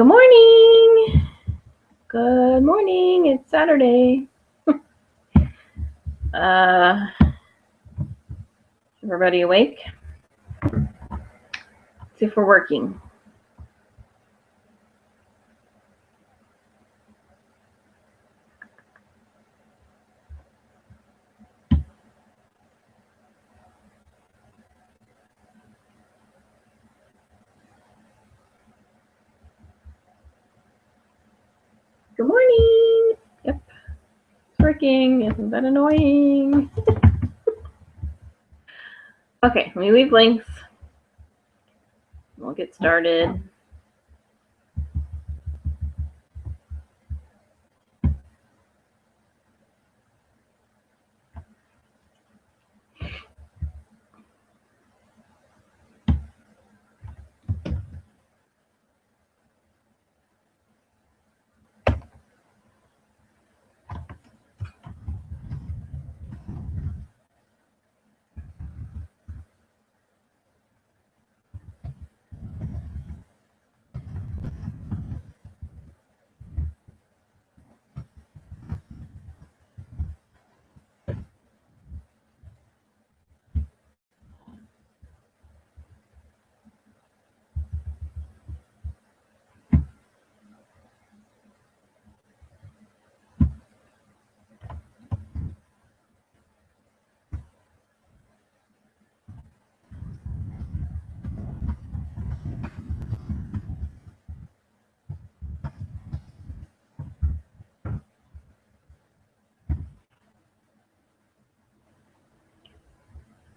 Good morning. Good morning. It's Saturday. Everybody awake? Let's see if we're working. Good morning. Yep, it's working. Isn't that annoying? Okay, let me leave links. We'll get started.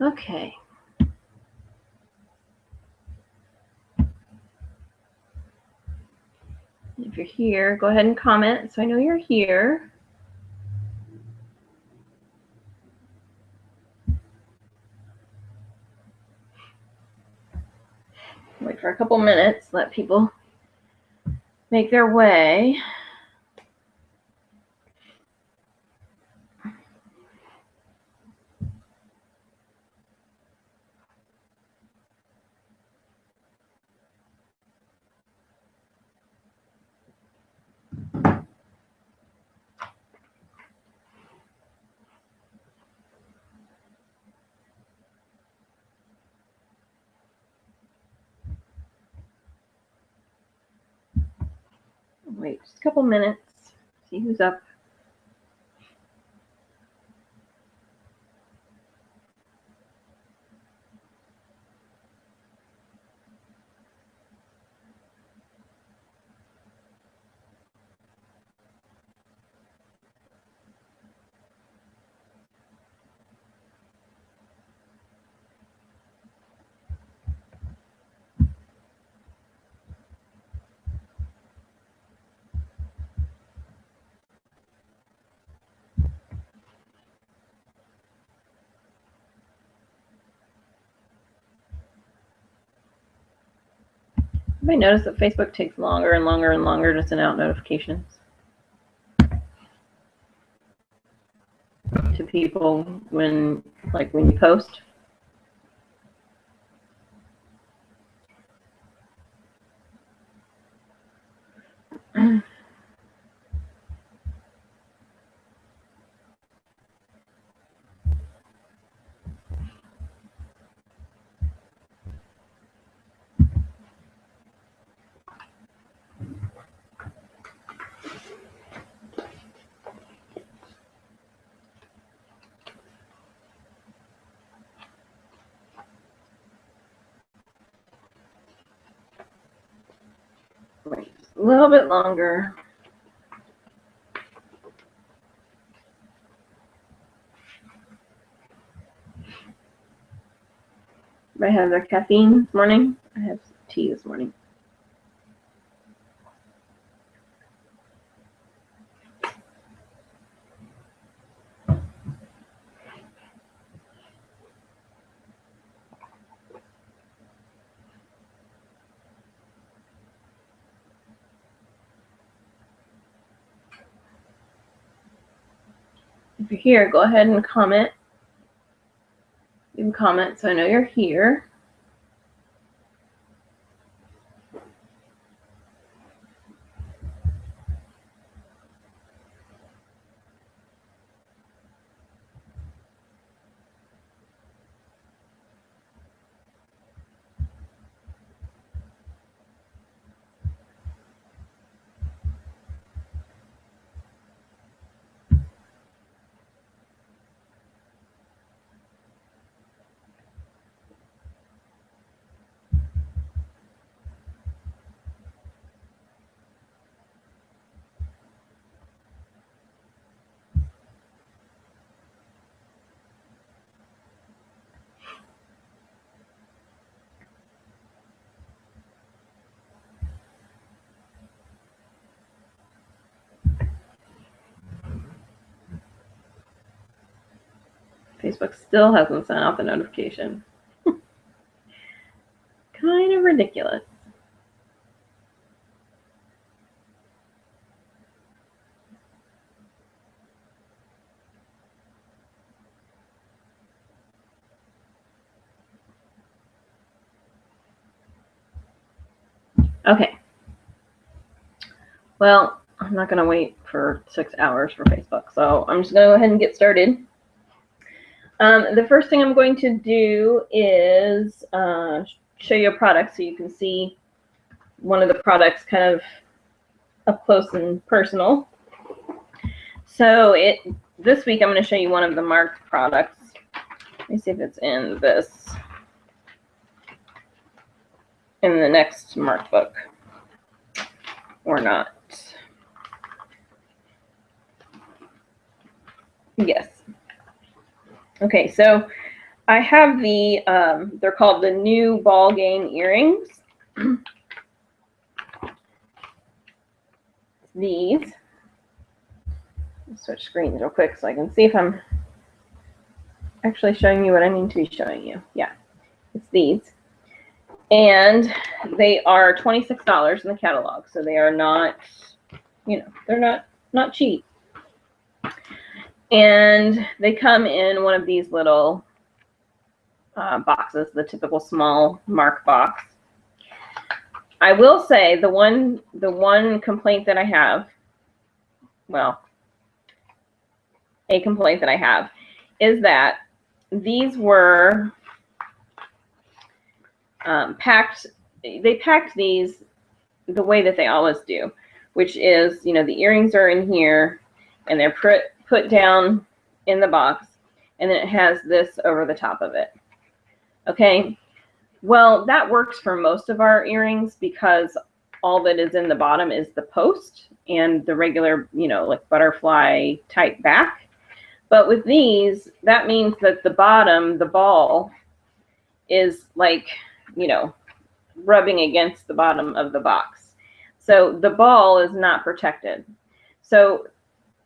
Okay. If you're here, go ahead and comment so I know you're here. Wait for a couple minutes, let people make their way. Wait just a couple minutes, see who's up. Anybody notice that Facebook takes longer and longer and longer to send out notifications to people when you post? Wait a little bit longer. Everybody have their caffeine this morning? I have tea this morning. If you're here, go ahead and comment. You can comment so I know you're here. Facebook still hasn't sent out the notification. Kind of ridiculous. Okay. Well, I'm not going to wait for 6 hours for Facebook, so I'm just going to go ahead and get started. The first thing I'm going to do is show you a product so you can see one of the products kind of up close and personal. So this week I'm going to show you one of the marked products. Let me see if it's in the next marked book or not. Yes. Okay, so I have they're called the new ball game earrings. These. Let's switch screens real quick so I can see if I'm actually showing you what I need to be showing you. Yeah, it's these. And they are $26 in the catalog, so they are not, they're not cheap. And they come in one of these little boxes, the typical small mark box. I will say the one complaint that I have, well, a complaint that I have is that these were packed. They packed these the way that they always do, which is, the earrings are in here and they're put down in the box, and then it has this over the top of it. Okay, well, that works for most of our earrings because all that is in the bottom is the post and the regular, like butterfly type back. But with these, that means that the bottom, the ball, is like, rubbing against the bottom of the box. So the ball is not protected. So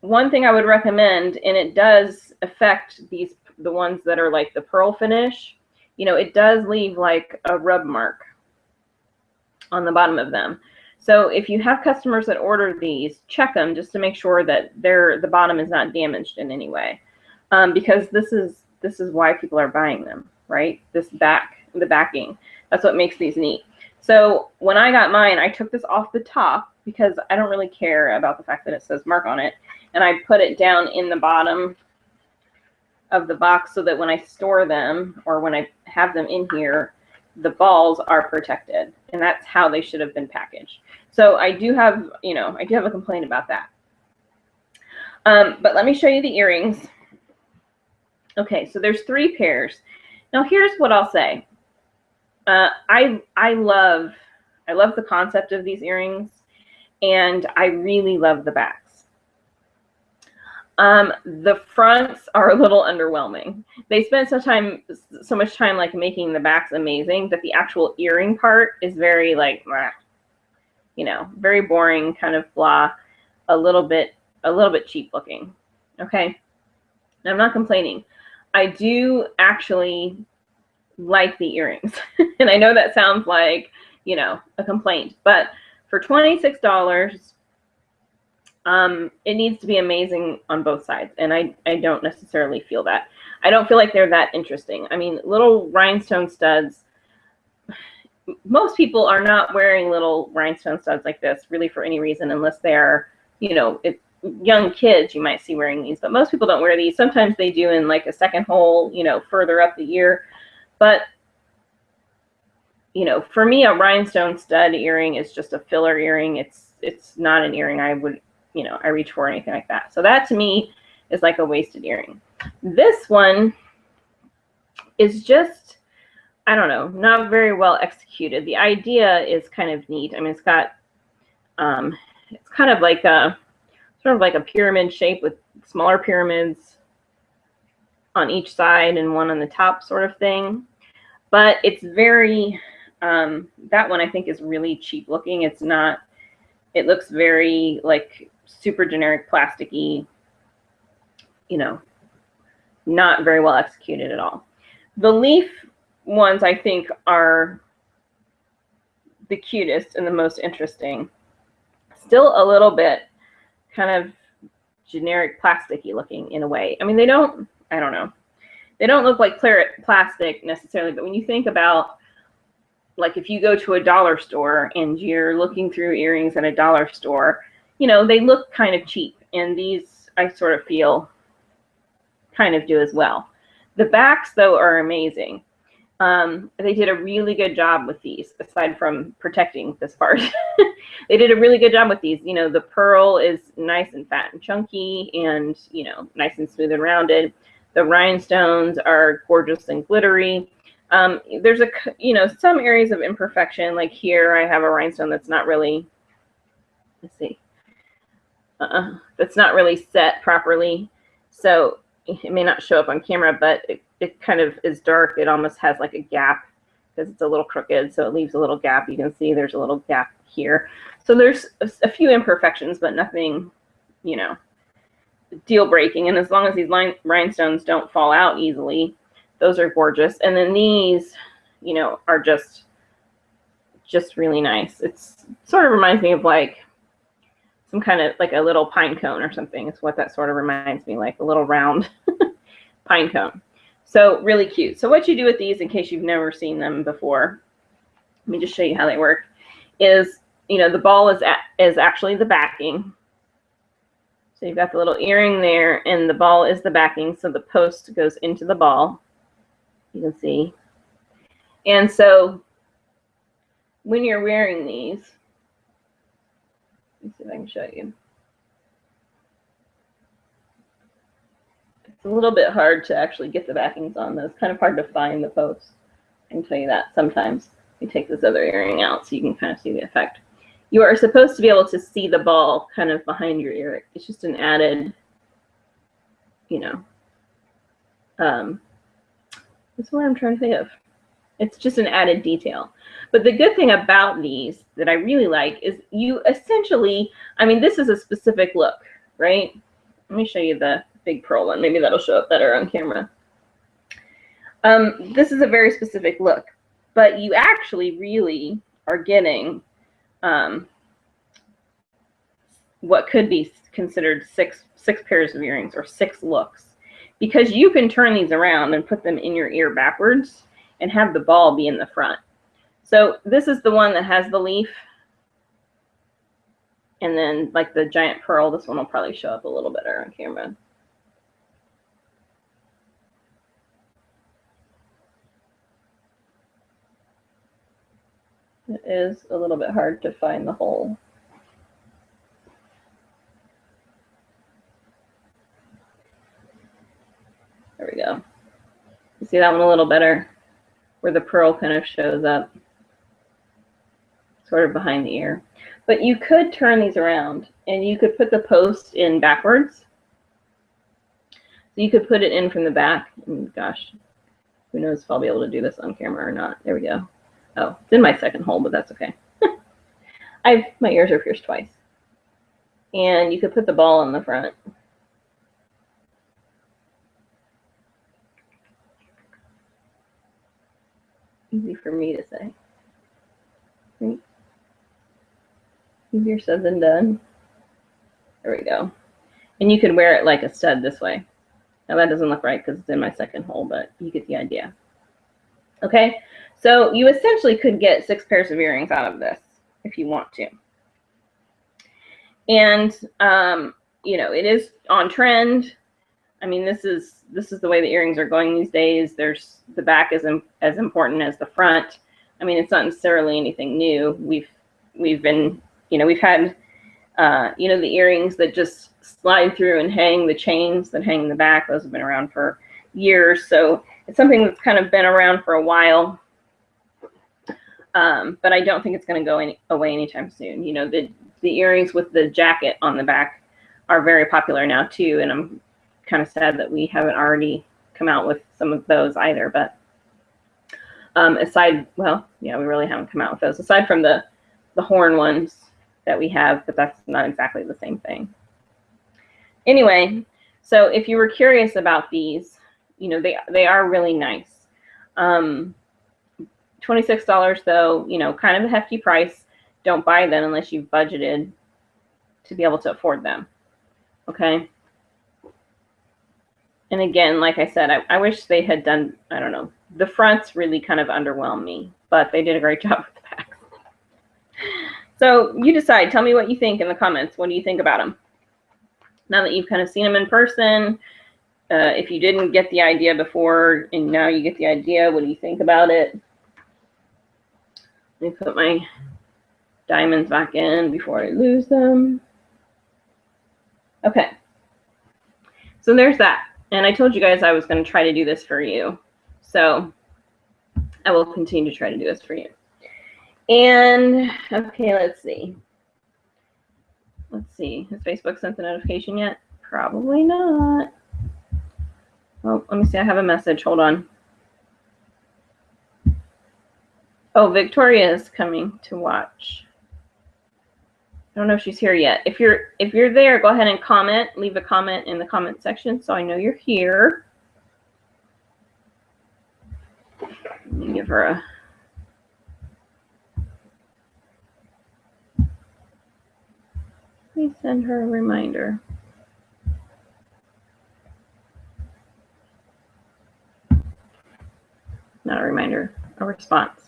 one thing I would recommend, and it does affect the ones that are like the pearl finish, it does leave like a rub mark on the bottom of them. So if you have customers that order these, check them just to make sure that the bottom is not damaged in any way, because this is why people are buying them, right? The backing, that's what makes these neat. So when I got mine, I took this off the top because I don't really care about the fact that it says mark on it, and I put it down in the bottom of the box so that when I store them or when I have them in here, the balls are protected, and that's how they should have been packaged. So I do have a complaint about that. But let me show you the earrings. Okay, so there's 3 pairs. Now here's what I'll say. I love the concept of these earrings, and I really love the backs. The fronts are a little underwhelming. They spent so much time like making the backs amazing that the actual earring part is very like, very boring, kind of blah, a little bit cheap looking. Okay, and I'm not complaining. I do actually like the earrings, and I know that sounds like a complaint, but for $26. It needs to be amazing on both sides, and I don't necessarily feel that. I don't feel like they're that interesting. I mean, little rhinestone studs, most people are not wearing little rhinestone studs like this really for any reason, unless they're, young kids you might see wearing these, but most people don't wear these. Sometimes they do in like a second hole, further up the ear. But, for me, a rhinestone stud earring is just a filler earring. It's not an earring I would, I reach for or anything like that. So that to me is like a wasted earring. This one is just, I don't know, not very well executed. The idea is kind of neat. I mean, it's got, it's kind of like a, sort of like a pyramid shape with smaller pyramids on each side and one on the top sort of thing. But it's very, that one I think is really cheap looking. It's not, it looks very like super generic plasticky, not very well executed at all. The leaf ones, I think, are the cutest and the most interesting. Still a little bit kind of generic plasticky looking in a way. I mean, they don't, I don't know. They don't look like clear plastic necessarily, but when you think about, like, if you go to a dollar store and you're looking through earrings at a dollar store, you know, they look kind of cheap. And these, I sort of feel, kind of do as well. The backs, though, are amazing. They did a really good job with these, aside from protecting this part. They did a really good job with these. You know, the pearl is nice and fat and chunky and, you know, nice and smooth and rounded. The rhinestones are gorgeous and glittery. There's a, you know, some areas of imperfection, like here I have a rhinestone that's not really, let's see, that's not really set properly. So it may not show up on camera, but it kind of is dark. It almost has like a gap because it's a little crooked, so it leaves a little gap. You can see there's a little gap here. So there's a few imperfections, but nothing, you know, deal breaking. And as long as these rhinestones don't fall out easily, those are gorgeous. And then these, you know, are just really nice. It's sort of reminds me of like some kind of like a little pine cone or something. It's what that sort of reminds me, like a little round pine cone. So really cute. So what you do with these, in case you've never seen them before, let me just show you how they work, is, you know, the ball is actually the backing. So you've got the little earring there, and the ball is the backing, so the post goes into the ball. You can see. And so when you're wearing these, let me see if I can show you. It's a little bit hard to actually get the backings on those. Kind of hard to find the posts. I can tell you that sometimes. You take this other earring out so you can kind of see the effect. You are supposed to be able to see the ball kind of behind your ear. It's just an added, you know, that's what I'm trying to think of. It's just an added detail. But the good thing about these that I really like is you essentially, I mean, this is a specific look, right? Let me show you the big pearl one. Maybe that'll show up better on camera. This is a very specific look, but you actually really are getting what could be considered six pairs of earrings, or 6 looks, because you can turn these around and put them in your ear backwards and have the ball be in the front. So this is the one that has the leaf, and then like the giant pearl, this one will probably show up a little better on camera. It is a little bit hard to find the hole. There we go. You see that one a little better, where the pearl kind of shows up sort of behind the ear. But you could turn these around and you could put the post in backwards. So you could put it in from the back. And gosh, who knows if I'll be able to do this on camera or not. There we go. Oh, it's in my second hole, but that's okay. My ears are pierced twice. And you could put the ball in the front. Easy for me to say. Right? Easier said than done. There we go. And you could wear it like a stud this way. Now that doesn't look right because it's in my second hole, but you get the idea. Okay, so you essentially could get 6 pairs of earrings out of this if you want to. And you know, it is on trend. I mean, this is the way the earrings are going these days. There's, the back isn't as important as the front. I mean, it's not necessarily anything new. We've been, you know, we've had you know, the earrings that just slide through and hang, the chains that hang in the back. Those have been around for years. So it's something that's kind of been around for a while. But I don't think it's going to go away anytime soon. You know, the earrings with the jacket on the back are very popular now too, and I'm kind of sad that we haven't already come out with some of those either. But aside, well, yeah, we really haven't come out with those aside from the horn ones that we have, but that's not exactly the same thing. Anyway, so if you were curious about these, you know, they are really nice. $26 though, you know, kind of a hefty price. Don't buy them unless you've budgeted to be able to afford them. Okay. And again, like I said, I wish they had done, I don't know, the fronts really kind of underwhelmed me, but they did a great job with the backs. So you decide. Tell me what you think in the comments. What do you think about them? Now that you've kind of seen them in person, if you didn't get the idea before and now you get the idea, what do you think about it? Let me put my diamonds back in before I lose them. Okay. So there's that. And I told you guys I was going to try to do this for you. So I will continue to try to do this for you. And, okay, let's see. Let's see. Has Facebook sent the notification yet? Probably not. Oh, let me see. I have a message. Hold on. Oh, Victoria is coming to watch. I don't know if she's here yet. If you're there, go ahead and comment. Leave a comment in the comment section so I know you're here. Let me give her a... Please send her a reminder. Not a reminder, a response.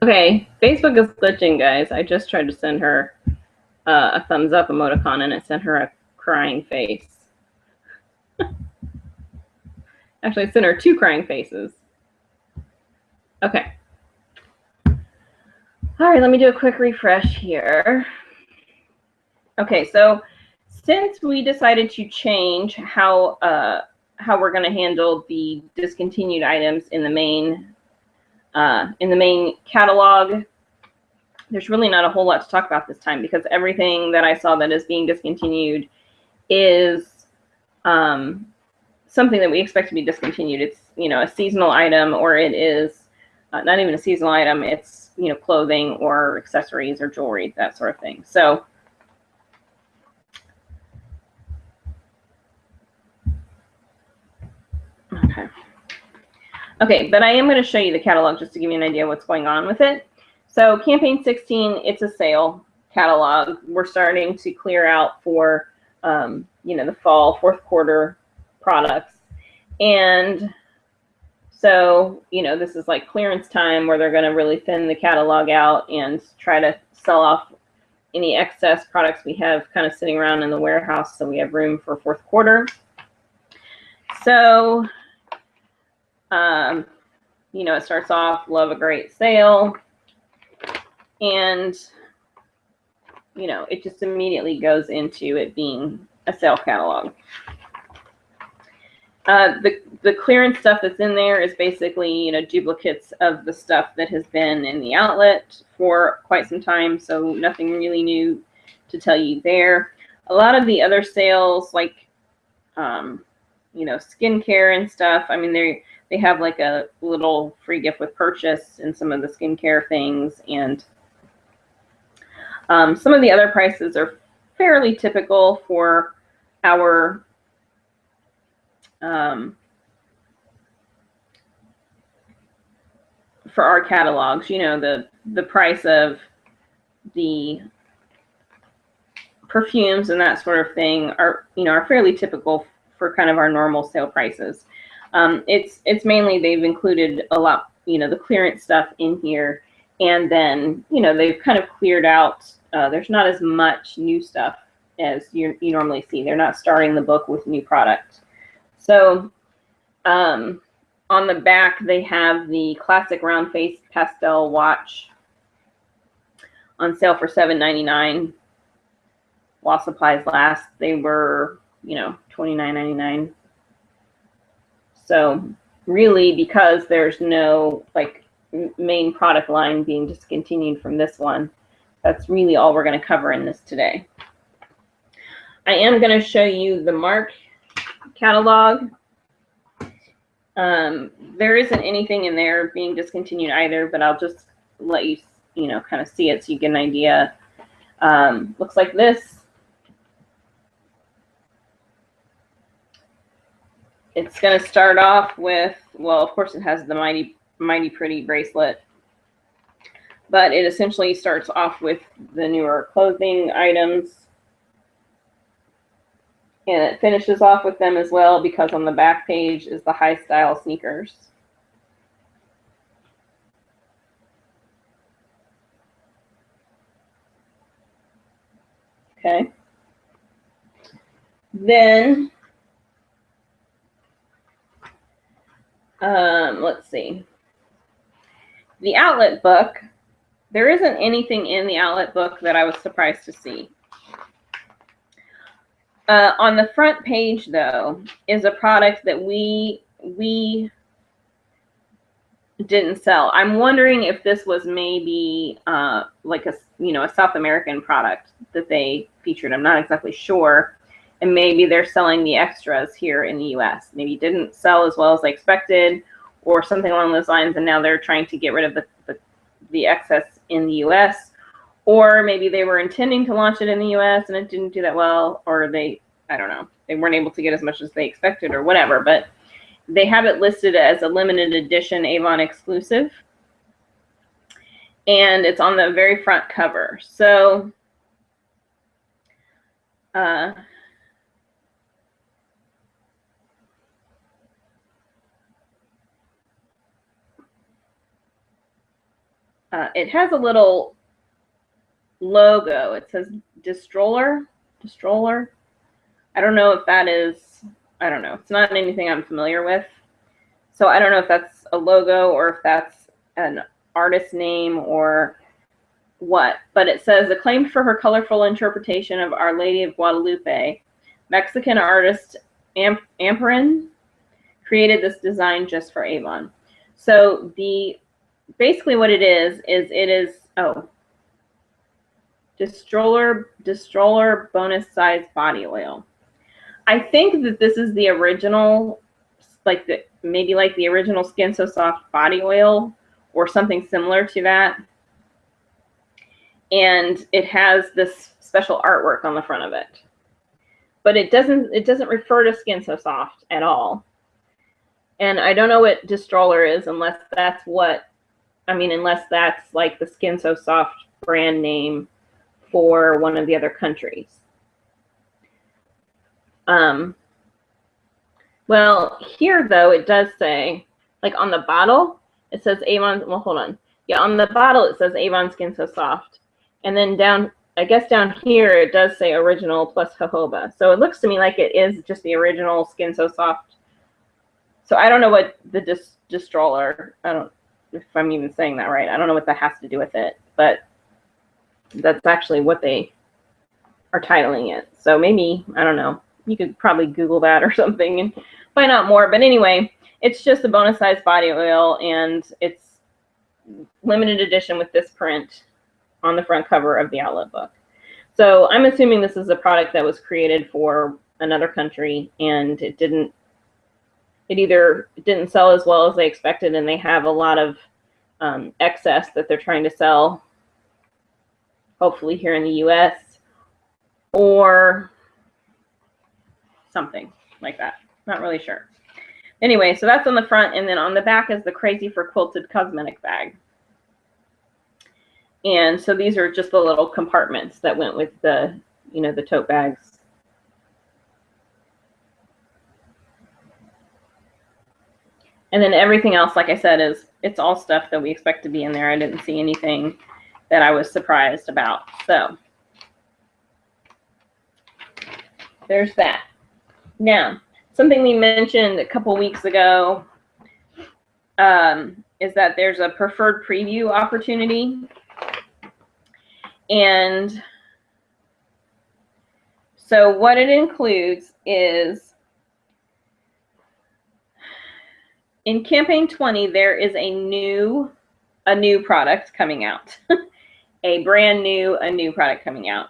Okay, Facebook is glitching, guys. I just tried to send her a thumbs up emoticon and it sent her a crying face. Actually, I sent her 2 crying faces. Okay. All right, let me do a quick refresh here. Okay, so since we decided to change how we're going to handle the discontinued items in the main catalog, there's really not a whole lot to talk about this time because everything that I saw that is being discontinued is something that we expect to be discontinued. It's, you know, a seasonal item, or it is not even a seasonal item. It's, you know, clothing or accessories or jewelry, that sort of thing. So okay, but I am going to show you the catalog just to give you an idea of what's going on with it. So campaign 16, it's a sale catalog. We're starting to clear out for, you know, the fall, 4th quarter products. And so, you know, this is like clearance time where they're going to really thin the catalog out and try to sell off any excess products we have kind of sitting around in the warehouse so we have room for 4th quarter. So, you know, it starts off, love a great sale. And, you know, it just immediately goes into it being a sale catalog. The clearance stuff that's in there is basically, you know, duplicates of the stuff that has been in the outlet for quite some time. So nothing really new to tell you there. A lot of the other sales, like, you know, skincare and stuff, I mean, they have like a little free gift with purchase in some of the skincare things. And some of the other prices are fairly typical for our catalogs. You know, the price of the perfumes and that sort of thing are, you know, are fairly typical for kind of our normal sale prices. It's mainly they've included a lot, you know, the clearance stuff in here, and then, you know, they've kind of cleared out. There's not as much new stuff as you normally see. They're not starting the book with new product. So on the back, they have the classic round face pastel watch on sale for $7.99 while supplies last. They were, you know, $29.99. So really, because there's no like main product line being discontinued from this one, that's really all we're going to cover in this today. I am going to show you the Mark catalog. There isn't anything in there being discontinued either, but I'll just let you, you know, kind of see it so you get an idea. Looks like this. It's going to start off with, well, of course it has the Mighty Pretty bracelet, but it essentially starts off with the newer clothing items. And it finishes off with them as well, because on the back page is the high style sneakers. Okay. Then, let's see. The outlet book, there isn't anything in the outlet book that I was surprised to see. On the front page, though, is a product that we didn't sell. I'm wondering if this was maybe like a, you know, a South American product that they featured. I'm not exactly sure. And maybe they're selling the extras here in the US. Maybe it didn't sell as well as they expected, or something along those lines, and now they're trying to get rid of the excess in the US. Or maybe they were intending to launch it in the US and it didn't do that well, or I don't know, they weren't able to get as much as they expected or whatever, but they have it listed as a limited edition Avon exclusive. And it's on the very front cover. So, it has a little logo. It says Destroller. I don't know if that is, I don't know. It's not anything I'm familiar with. So I don't know if that's a logo or if that's an artist name or what. But it says, acclaimed for her colorful interpretation of Our Lady of Guadalupe, Mexican artist Amperin created this design just for Avon. So basically what it is Destroller bonus size body oil. I think that this is the original, maybe like the original Skin So Soft body oil or something similar to that. And it has this special artwork on the front of it. But it doesn't refer to Skin So Soft at all. And I don't know what Destroller is unless that's like the Skin So Soft brand name for one of the other countries. Well, here though, it does say, like on the bottle, it says Avon, well, hold on. Yeah, on the bottle, it says Avon Skin So Soft. And then down, I guess down here, it does say original plus jojoba. So it looks to me like it is just the original Skin So Soft. So I don't know what the Destroller, I don't, if I'm even saying that right, I don't know what that has to do with it, but that's actually what they are titling it. So maybe, I don't know, you could probably Google that or something and find out more. But anyway, it's just a bonus size body oil, and it's limited edition with this print on the front cover of the outlet book. So I'm assuming this is a product that was created for another country, and it either didn't sell as well as they expected, and they have a lot of excess that they're trying to sell, hopefully here in the US, or something like that. Not really sure. Anyway, so that's on the front, and then on the back is the Crazy for Quilted cosmetic bag. And so these are just the little compartments that went with the, you know, the tote bags. And then everything else, like I said, it's all stuff that we expect to be in there. I didn't see anything that I was surprised about. So there's that. Now, something we mentioned a couple weeks ago is that there's a preferred preview opportunity. And so what it includes is, in campaign 20, there is a new product coming out. A new product coming out.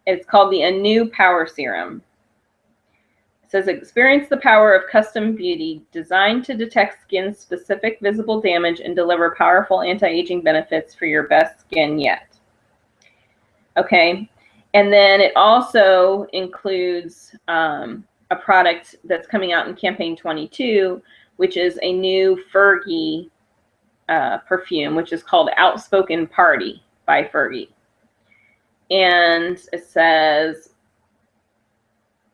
It's called the Anew Power Serum. It says, experience the power of custom beauty designed to detect skin-specific visible damage and deliver powerful anti-aging benefits for your best skin yet. Okay, and then it also includes a product that's coming out in campaign 22, which is a new Fergie perfume, which is called Outspoken Party by Fergie. And it says,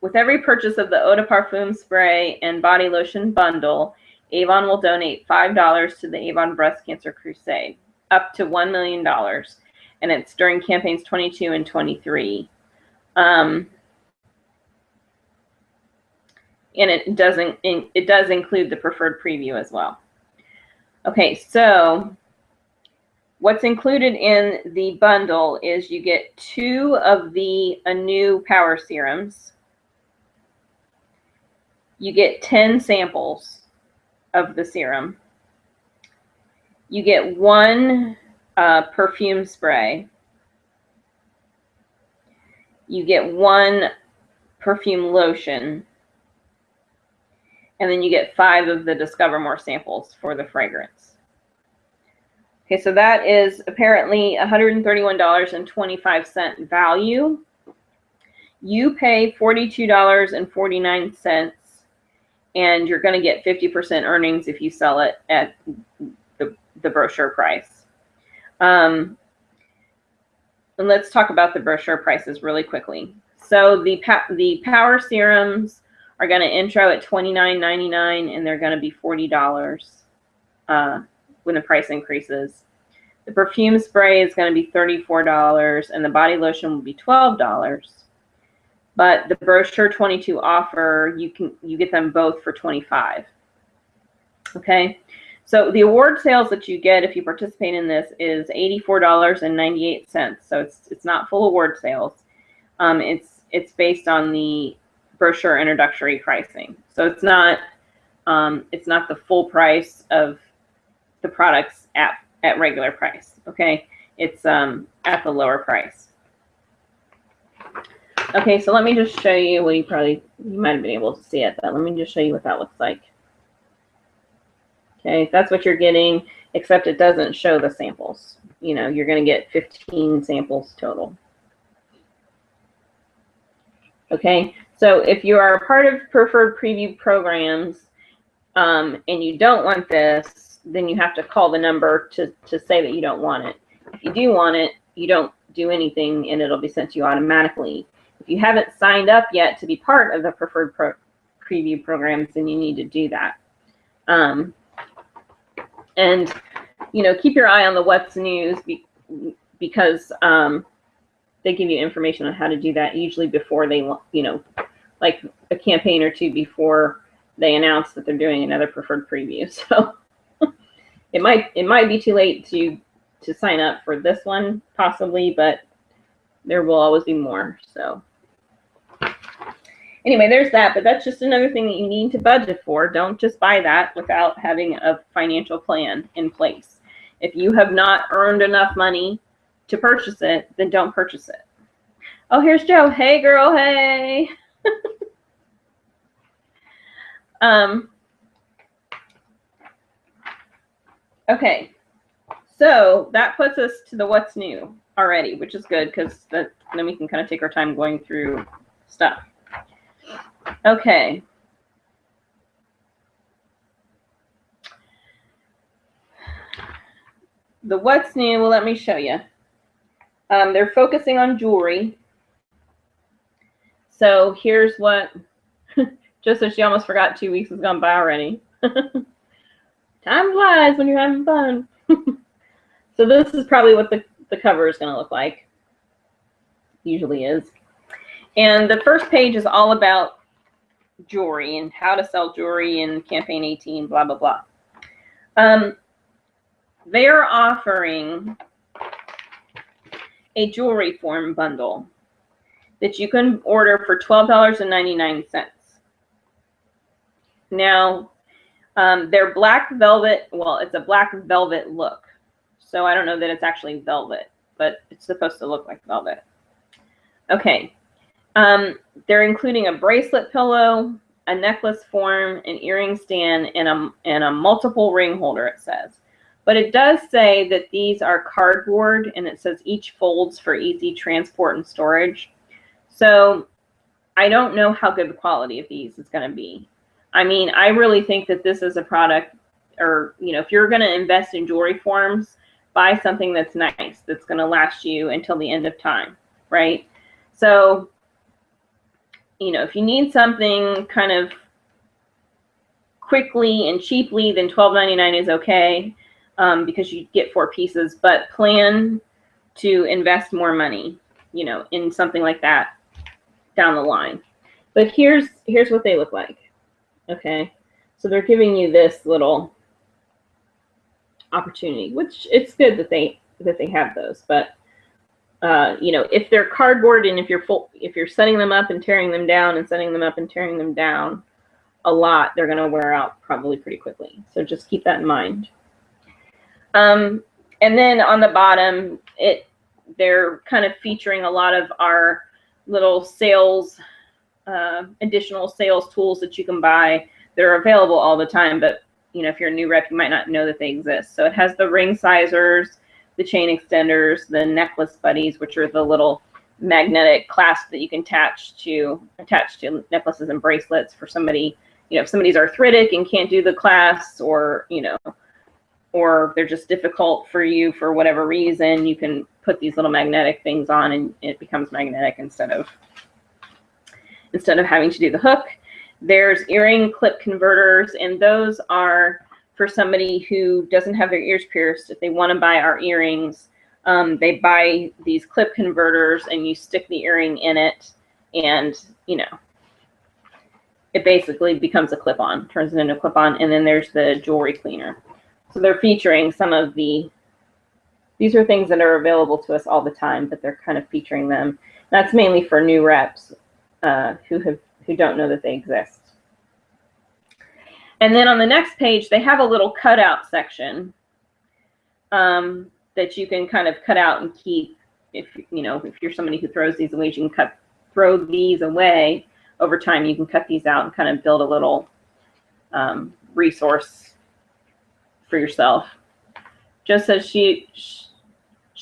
with every purchase of the Eau de Parfum spray and body lotion bundle, Avon will donate $5 to the Avon Breast Cancer Crusade, up to $1 million. And it's during campaigns 22 and 23. And it does include the preferred preview as well. Okay, so what's included in the bundle is you get 2 of the Anew Power Serums. You get 10 samples of the serum. You get 1 perfume spray. You get 1 perfume lotion. And then you get 5 of the Discover More samples for the fragrance. Okay, so that is apparently $131.25 value. You pay $42.49, and you're going to get 50% earnings if you sell it at the brochure price. And let's talk about the brochure prices really quickly. So the Power Serums are going to intro at $29.99, and they're going to be $40 when the price increases. The perfume spray is going to be $34, and the body lotion will be $12. But the brochure 22 offer, you get them both for $25. Okay, so the award sales that you get if you participate in this is $84.98. So it's not full award sales. It's based on the brochure introductory pricing. So it's not the full price of the products at regular price. Okay, it's at the lower price. Okay, so let me just show you. Well, you might have been able to see it, but let me just show you what that looks like. Okay, that's what you're getting, except it doesn't show the samples. You know, you're going to get 15 samples total. Okay, so if you are a part of preferred preview programs and you don't want this, then you have to call the number to say that you don't want it. If you do want it, you don't do anything and it'll be sent to you automatically. If you haven't signed up yet to be part of the preferred preview programs, then you need to do that. And, you know, keep your eye on the What's News because they give you information on how to do that usually before they, you know, like a campaign or 2 before they announce that they're doing another preferred preview. So it might be too late to sign up for this one possibly, but there will always be more. So anyway, there's that, but that's just another thing that you need to budget for. Don't just buy that without having a financial plan in place. If you have not earned enough money to purchase it, then don't purchase it. Oh, here's Joe. Hey, girl. Hey. Okay. So that puts us to the What's New already, which is good because then we can kind of take our time going through stuff. Okay. The What's New, well, let me show you. They're focusing on jewelry. So here's what, just so she almost forgot 2 weeks has gone by already. Time flies when you're having fun. So this is probably what the cover is going to look like. Usually is. And the first page is all about jewelry and how to sell jewelry in campaign 18, blah, blah, blah. They are offering a jewelry form bundle that you can order for $12.99. Now, they're black velvet. Well, it's a black velvet look. So I don't know that it's actually velvet, but it's supposed to look like velvet. Okay. They're including a bracelet pillow, a necklace form, an earring stand, and a multiple ring holder, it says. But it does say that these are cardboard, and it says each folds for easy transport and storage. So I don't know how good the quality of these is going to be. I mean, I really think that this is a product, or, you know, if you're going to invest in jewelry forms, buy something that's nice, that's going to last you until the end of time, right? So, you know, if you need something kind of quickly and cheaply, then $12.99 is okay, because you get 4 pieces, but plan to invest more money, you know, in something like that down the line. But here's what they look like. Okay, so they're giving you this little opportunity, which it's good that they have those. But you know, if they're cardboard and if you're setting them up and tearing them down and setting them up and tearing them down a lot, they're going to wear out probably pretty quickly. So just keep that in mind. And then on the bottom, they're kind of featuring a lot of our little sales. Additional sales tools that you can buy that are available all the time, but you know, if you're a new rep, you might not know that they exist. So it has the ring sizers, the chain extenders, the necklace buddies, which are the little magnetic clasps that you can attach to necklaces and bracelets for somebody, you know, if somebody's arthritic and can't do the clasps, or you know, or they're just difficult for you for whatever reason, you can put these little magnetic things on and it becomes magnetic instead of having to do the hook. There's earring clip converters, and those are for somebody who doesn't have their ears pierced. If they want to buy our earrings, they buy these clip converters and you stick the earring in it, and you know, it basically becomes a clip-on, turns it into a clip-on. And then there's the jewelry cleaner. So they're featuring some of these are things that are available to us all the time, but they're kind of featuring them. That's mainly for new reps who don't know that they exist. And then on the next page, they have a little cutout section that you can kind of cut out and keep. If you know, if you're somebody who throws these away, you can throw these away over time. You can cut these out and kind of build a little resource for yourself. Just as she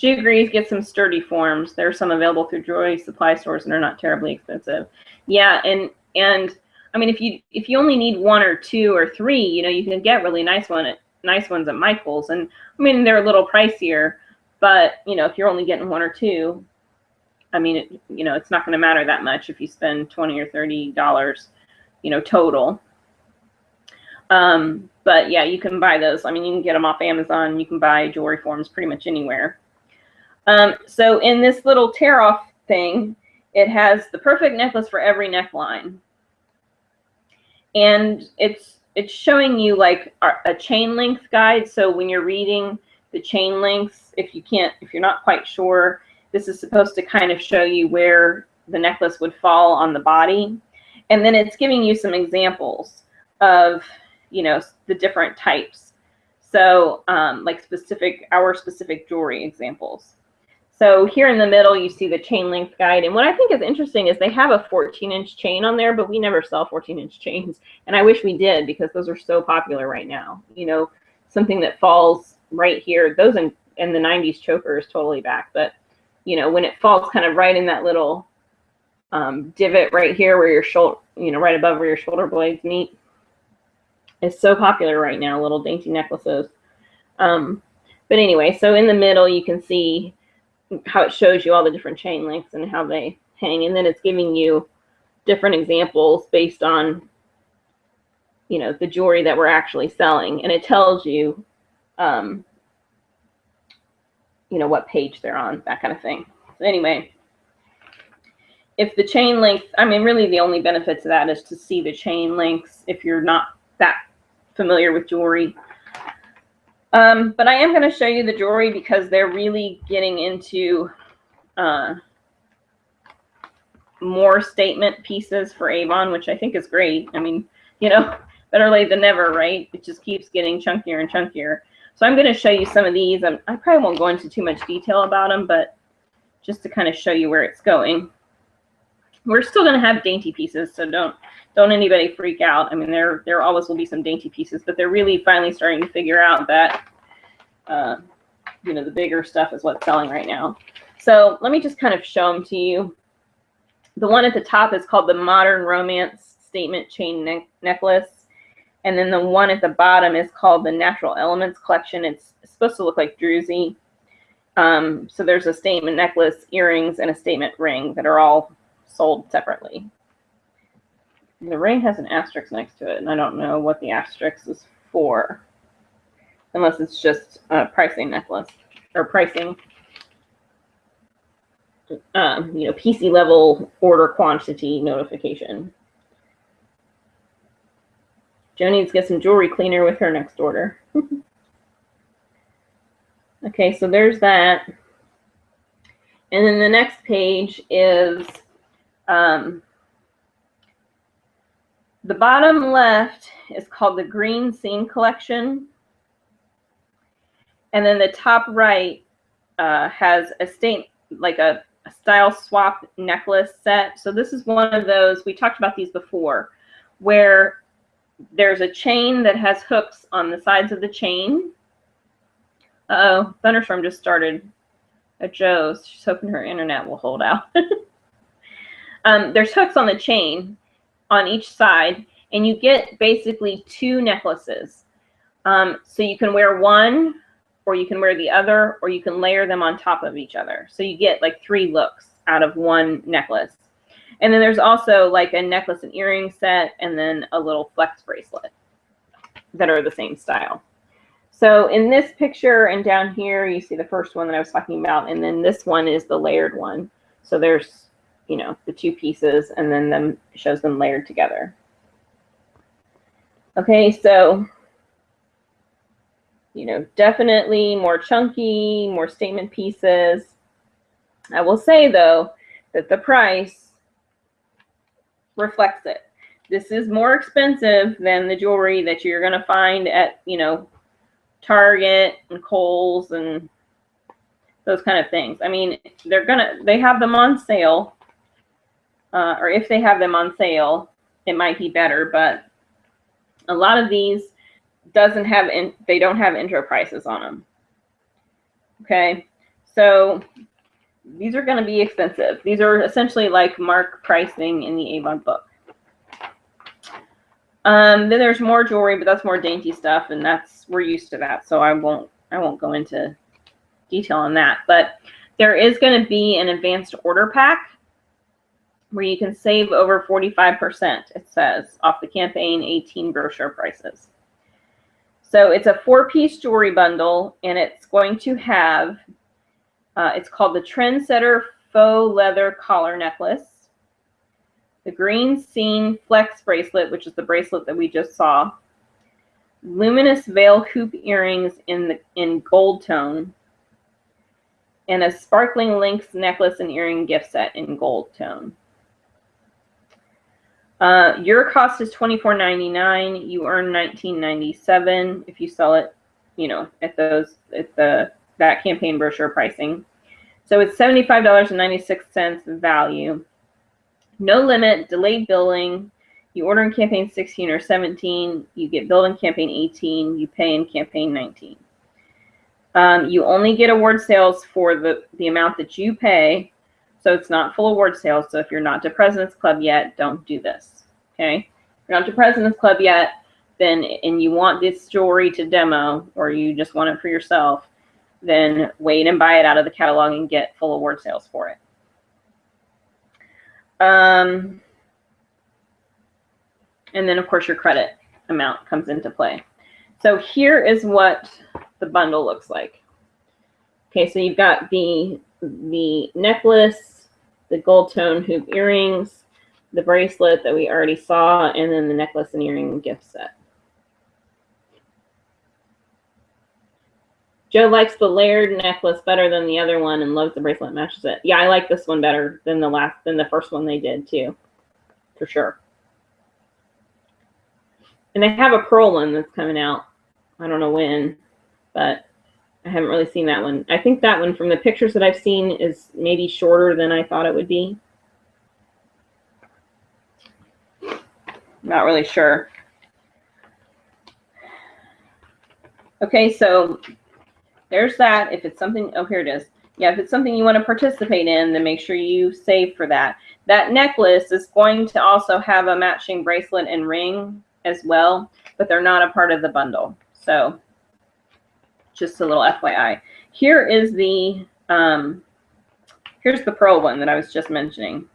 agrees, get some sturdy forms. There are some available through jewelry supply stores and are not terribly expensive. Yeah, and I mean, if you only need 1 or 2 or 3, you know, you can get really nice ones at Michael's. And I mean, they're a little pricier, but you know, if you're only getting 1 or 2, I mean, you know, it's not going to matter that much if you spend $20 or $30, you know, total. But yeah, you can buy those. I mean, you can get them off Amazon. You can buy jewelry forms pretty much anywhere. So in this little tear off thing, it has the perfect necklace for every neckline. And it's showing you like a chain length guide. So when you're reading the chain lengths, if you're not quite sure, this is supposed to kind of show you where the necklace would fall on the body. And then it's giving you some examples of, you know, the different types. So like our specific jewelry examples. So here in the middle, you see the chain length guide. And what I think is interesting is they have a 14-inch chain on there, but we never sell 14-inch chains. And I wish we did, because those are so popular right now. You know, something that falls right here, those in the 90s choker is totally back. But, you know, when it falls kind of right in that little divot right here where your shoulder, you know, right above where your shoulder blades meet, is so popular right now, little dainty necklaces. But anyway, so in the middle, you can see how it shows you all the different chain lengths and how they hang. And then it's giving you different examples based on, you know, the jewelry that we're actually selling. And it tells you, you know, what page they're on, that kind of thing. So anyway, if the chain length, I mean, really the only benefit to that is to see the chain lengths if you're not that familiar with jewelry. But I am going to show you the jewelry because they're really getting into more statement pieces for Avon, which I think is great. I mean, you know, better late than never, right? It just keeps getting chunkier and chunkier. So I'm going to show you some of these. I probably won't go into too much detail about them, but just to kind of show you where it's going. We're still going to have dainty pieces, so don't anybody freak out. I mean, there always will be some dainty pieces, but they're really finally starting to figure out that, you know, the bigger stuff is what's selling right now. So let me just kind of show them to you. The one at the top is called the Modern Romance Statement Chain Necklace. And then the one at the bottom is called the Natural Elements Collection. It's supposed to look like druzy. So there's a statement necklace, earrings, and a statement ring that are all sold separately. The ring has an asterisk next to it, and I don't know what the asterisk is for, unless it's just a pricing necklace or pricing. You know, PC level order quantity notification. Jo needs to get some jewelry cleaner with her next order. Okay, so there's that. And then the next page is the bottom left is called the Green Scene Collection. And then the top right has a like a style swap necklace set. So this is one of those, we talked about these before, where there's a chain that has hooks on the sides of the chain. Uh-oh, thunderstorm just started at Joe's. She's hoping her internet will hold out. There's hooks on the chain on each side, and you get basically two necklaces. So you can wear one, or you can wear the other, or you can layer them on top of each other. So you get like 3 looks out of one necklace. And then there's also like a necklace and earring set, and then a little flex bracelet that are the same style. So in this picture and down here, you see the first one that I was talking about, and then this one is the layered one. So there's, you know, the 2 pieces, and then shows them layered together. Okay, so, you know, definitely more chunky, more statement pieces. I will say, though, that the price reflects it. This is more expensive than the jewelry that you're going to find at, you know, Target and Kohl's and those kind of things. I mean, they have them on sale, or if they have them on sale, it might be better, but a lot of these they don't have intro prices on them. Okay, so these are going to be expensive. These are essentially like mark pricing in the Avon book. Then there's more jewelry, but that's more dainty stuff, and we're used to that, so I won't go into detail on that. But there is going to be an advanced order pack where you can save over 45%, it says, off the campaign 18 brochure prices. So it's a 4-piece jewelry bundle, and it's going to have, it's called the Trendsetter Faux Leather Collar Necklace, the Green Scene Flex Bracelet, which is the bracelet that we just saw, luminous veil hoop earrings in gold tone, and a sparkling links necklace and earring gift set in gold tone. Your cost is $24.99. You earn $19.97 if you sell it, you know, at that campaign brochure pricing. So it's $75.96 value. No limit, delayed billing. You order in campaign 16 or 17, you get billed in campaign 18, you pay in campaign 19. You only get award sales for the amount that you pay. So it's not full award sales. So if you're not to President's Club yet, don't do this. Okay? If you're not to President's Club yet, then, and you want this jewelry to demo, or you just want it for yourself, then wait and buy it out of the catalog and get full award sales for it. And then, of course, your credit amount comes into play. So here is what the bundle looks like. Okay, so you've got the necklace, the gold tone hoop earrings, the bracelet that we already saw, and then the necklace and earring gift set. Joe likes the layered necklace better than the other one and loves the bracelet matches it. Yeah, I like this one better than the first one they did too, for sure. And they have a pearl one that's coming out. I don't know when, but I haven't really seen that one. I think that one, from the pictures that I've seen, is maybe shorter than I thought it would be. Not really sure. Okay, so there's that. If it's something, oh, here it is. Yeah, if it's something you want to participate in, then make sure you save for that. That necklace is going to also have a matching bracelet and ring as well, but they're not a part of the bundle. So just a little FYI. Here is the, here's the pearl one that I was just mentioning.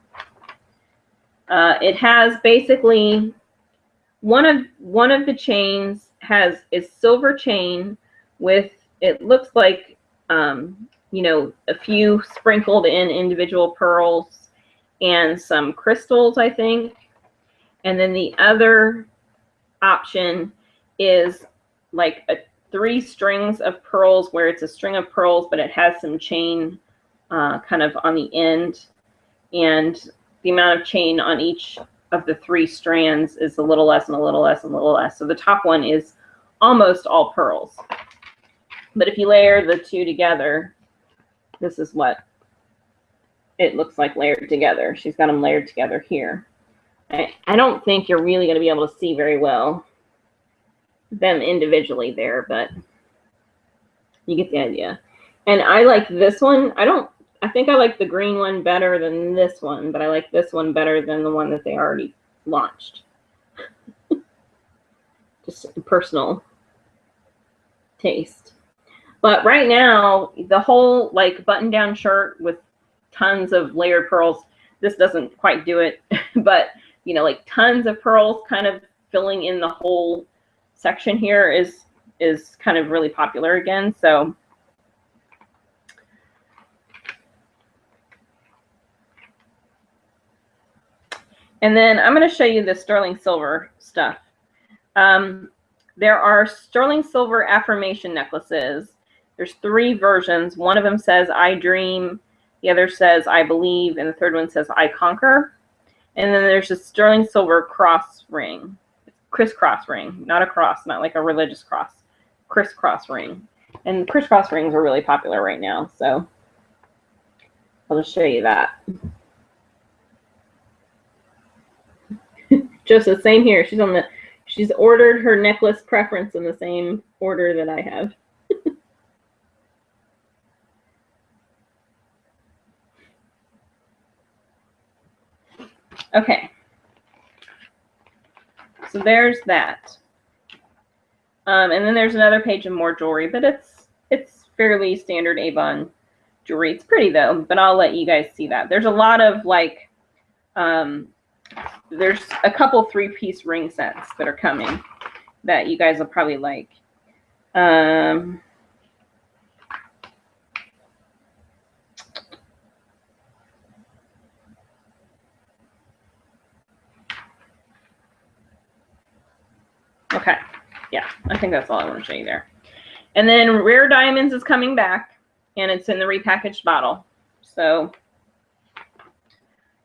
It has basically one of the chains is silver chain with, it looks like, you know, a few sprinkled in individual pearls and some crystals, I think. And then the other option is like 3 strings of pearls, where it's a string of pearls, but it has some chain kind of on the end. And the amount of chain on each of the 3 strands is a little less and a little less and a little less. So the top one is almost all pearls. But if you layer the 2 together, this is what it looks like layered together. She's got them layered together here. I don't think you're really going to be able to see very well them individually there, but you get the idea. And I like this one. I think I like the green one better than this one, but I like this one better than the one that they already launched. Just a personal taste. But right now, the whole like button-down shirt with tons of layered pearls, this doesn't quite do it, but you know, like tons of pearls kind of filling in the whole section here is kind of really popular again. So and then I'm going to show you the sterling silver stuff. There are sterling silver affirmation necklaces. There's 3 versions. One of them says I dream, the other says I believe, and the third one says I conquer. And then there's a sterling silver cross ring, crisscross ring, not a cross, not like a religious cross, crisscross ring. And crisscross rings are really popular right now, so I'll just show you that. Just the same here. She's ordered her necklace preference in the same order that I have. Okay. So there's that. And then there's another page of more jewelry, but it's fairly standard Avon jewelry. It's pretty though, but I'll let you guys see that. There's a lot of like, there's a couple 3-piece ring sets that are coming that you guys will probably like. Okay, yeah, I think that's all I want to show you there. And then Rare Diamonds is coming back, and it's in the repackaged bottle. So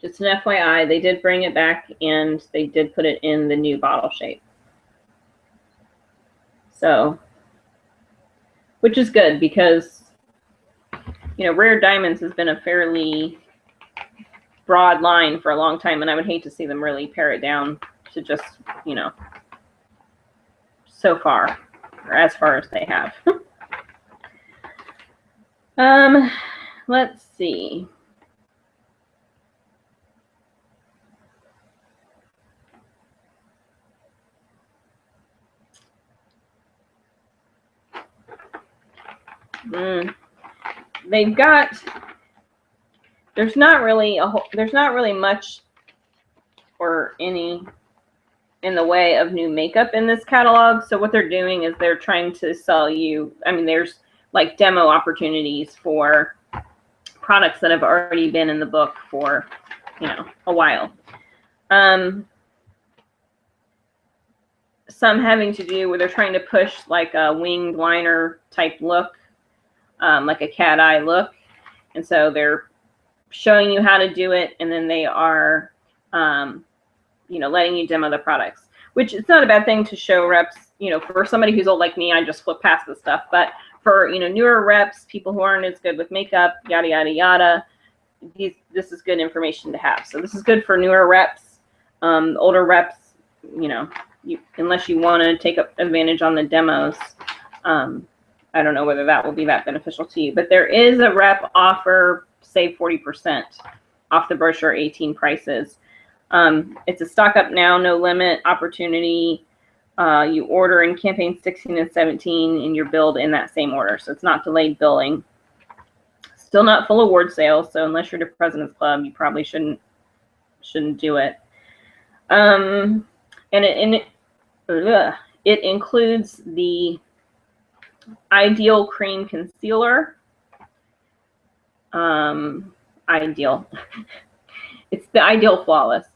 just an FYI, they did bring it back, and they did put it in the new bottle shape. So, which is good because, you know, Rare Diamonds has been a fairly broad line for a long time, and I would hate to see them really pare it down to just, you know, so far, or as far as they have. Let's see. They've got, there's not really much or any in the way of new makeup in this catalog. So what they're doing is they're trying to sell you, I mean, there's like demo opportunities for products that have already been in the book for, you know, a while. Some having to do where they're trying to push like a winged liner type look like a cat eye look. And so they're showing you how to do it, and then they are, you know, letting you demo the products, which it's not a bad thing to show reps. You know, for somebody who's old like me, I just flip past this stuff. But for, you know, newer reps, people who aren't as good with makeup, yada, yada, yada, this is good information to have. So this is good for newer reps. Older reps, you know, unless you want to take advantage on the demos, I don't know whether that will be that beneficial to you. But there is a rep offer, save 40% off the brochure 18 prices. It's a stock up now, no limit opportunity. You order in campaign 16 and 17, and you're billed in that same order. So it's not delayed billing. Still not full award sales. So unless you're the President's Club, you probably shouldn't do it. And it includes the Ideal Cream Concealer. Ideal. It's the Ideal Flawless.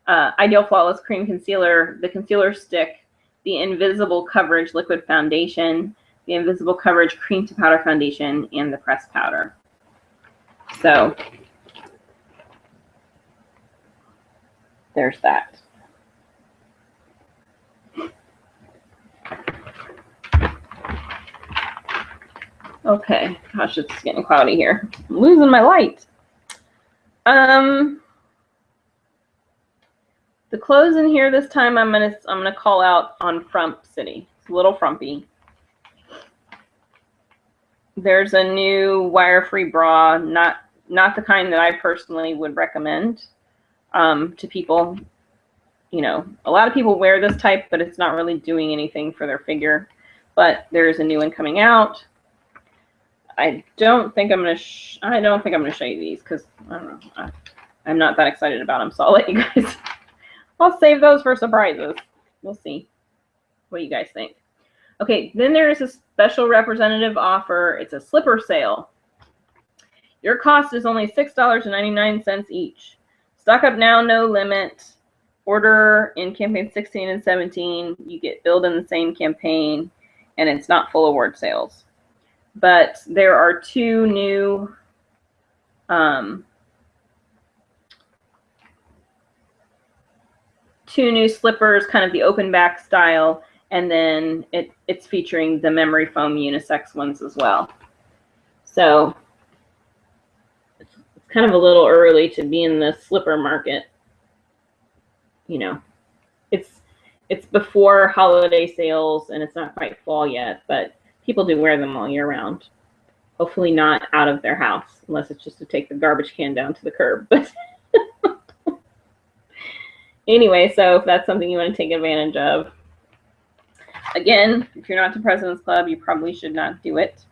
Ideal Flawless Cream Concealer, the concealer stick, the Invisible Coverage Liquid Foundation, the Invisible Coverage Cream to Powder Foundation, and the pressed powder. So there's that. Okay, gosh, it's getting cloudy here. I'm losing my light. The clothes in here this time, I'm gonna call out on Frump City. It's a little frumpy. There's a new wire-free bra, not the kind that I personally would recommend to people. You know, a lot of people wear this type, but it's not really doing anything for their figure. But there's a new one coming out. I don't think I'm gonna show you these because I don't know. I'm not that excited about them, so I'll let you guys. I'll save those for surprises. We'll see what you guys think. Okay, then there is a special representative offer. It's a slipper sale. Your cost is only $6.99 each. Stock up now, no limit. Order in campaign 16 and 17. You get billed in the same campaign, and it's not full award sales. But there are two new slippers, kind of the open back style, and then it's featuring the memory foam unisex ones as well. So it's kind of a little early to be in the slipper market. You know, it's before holiday sales and it's not quite fall yet, but people do wear them all year round. Hopefully not out of their house, unless it's just to take the garbage can down to the curb. But anyway, so if that's something you want to take advantage of, again, if you're not the President's Club, you probably should not do it.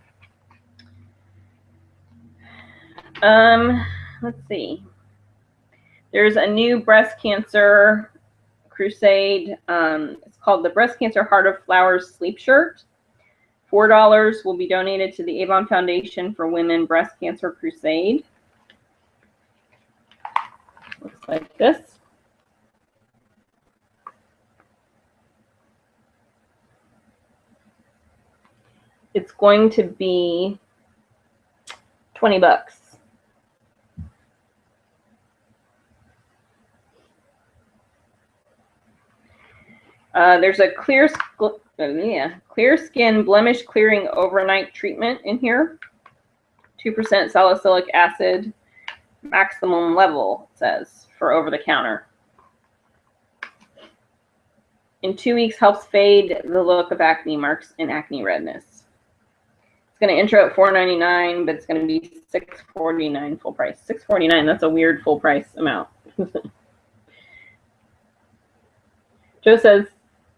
Let's see. There's a new breast cancer crusade. It's called the Breast Cancer Heart of Flowers Sleep Shirt. $4 will be donated to the Avon Foundation for Women Breast Cancer Crusade. Looks like this. It's going to be $20. There's a clear skin blemish clearing overnight treatment in here. 2% salicylic acid, maximum level, it says, for over the counter. In 2 weeks, helps fade the look of acne marks and acne redness. It's going to intro at $4.99, but it's going to be $6.49 full price. $6.49, that's a weird full price amount. Joe says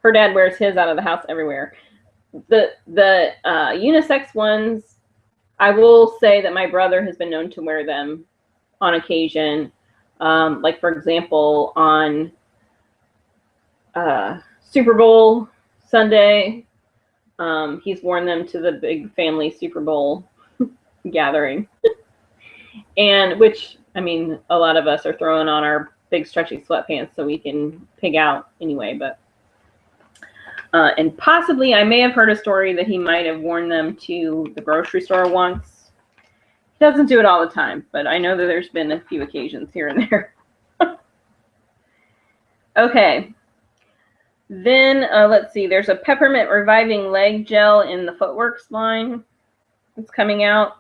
her dad wears his out of the house everywhere. The unisex ones, I will say that my brother has been known to wear them on occasion. Like, for example, on Super Bowl Sunday, he's worn them to the big family Super Bowl gathering. And which, I mean, a lot of us are throwing on our big stretchy sweatpants so we can pig out anyway. But And possibly, I may have heard a story that he might have worn them to the grocery store once. He doesn't do it all the time, but I know that there's been a few occasions here and there. Okay. Then, let's see, there's a peppermint reviving leg gel in the Footworks line. It's coming out.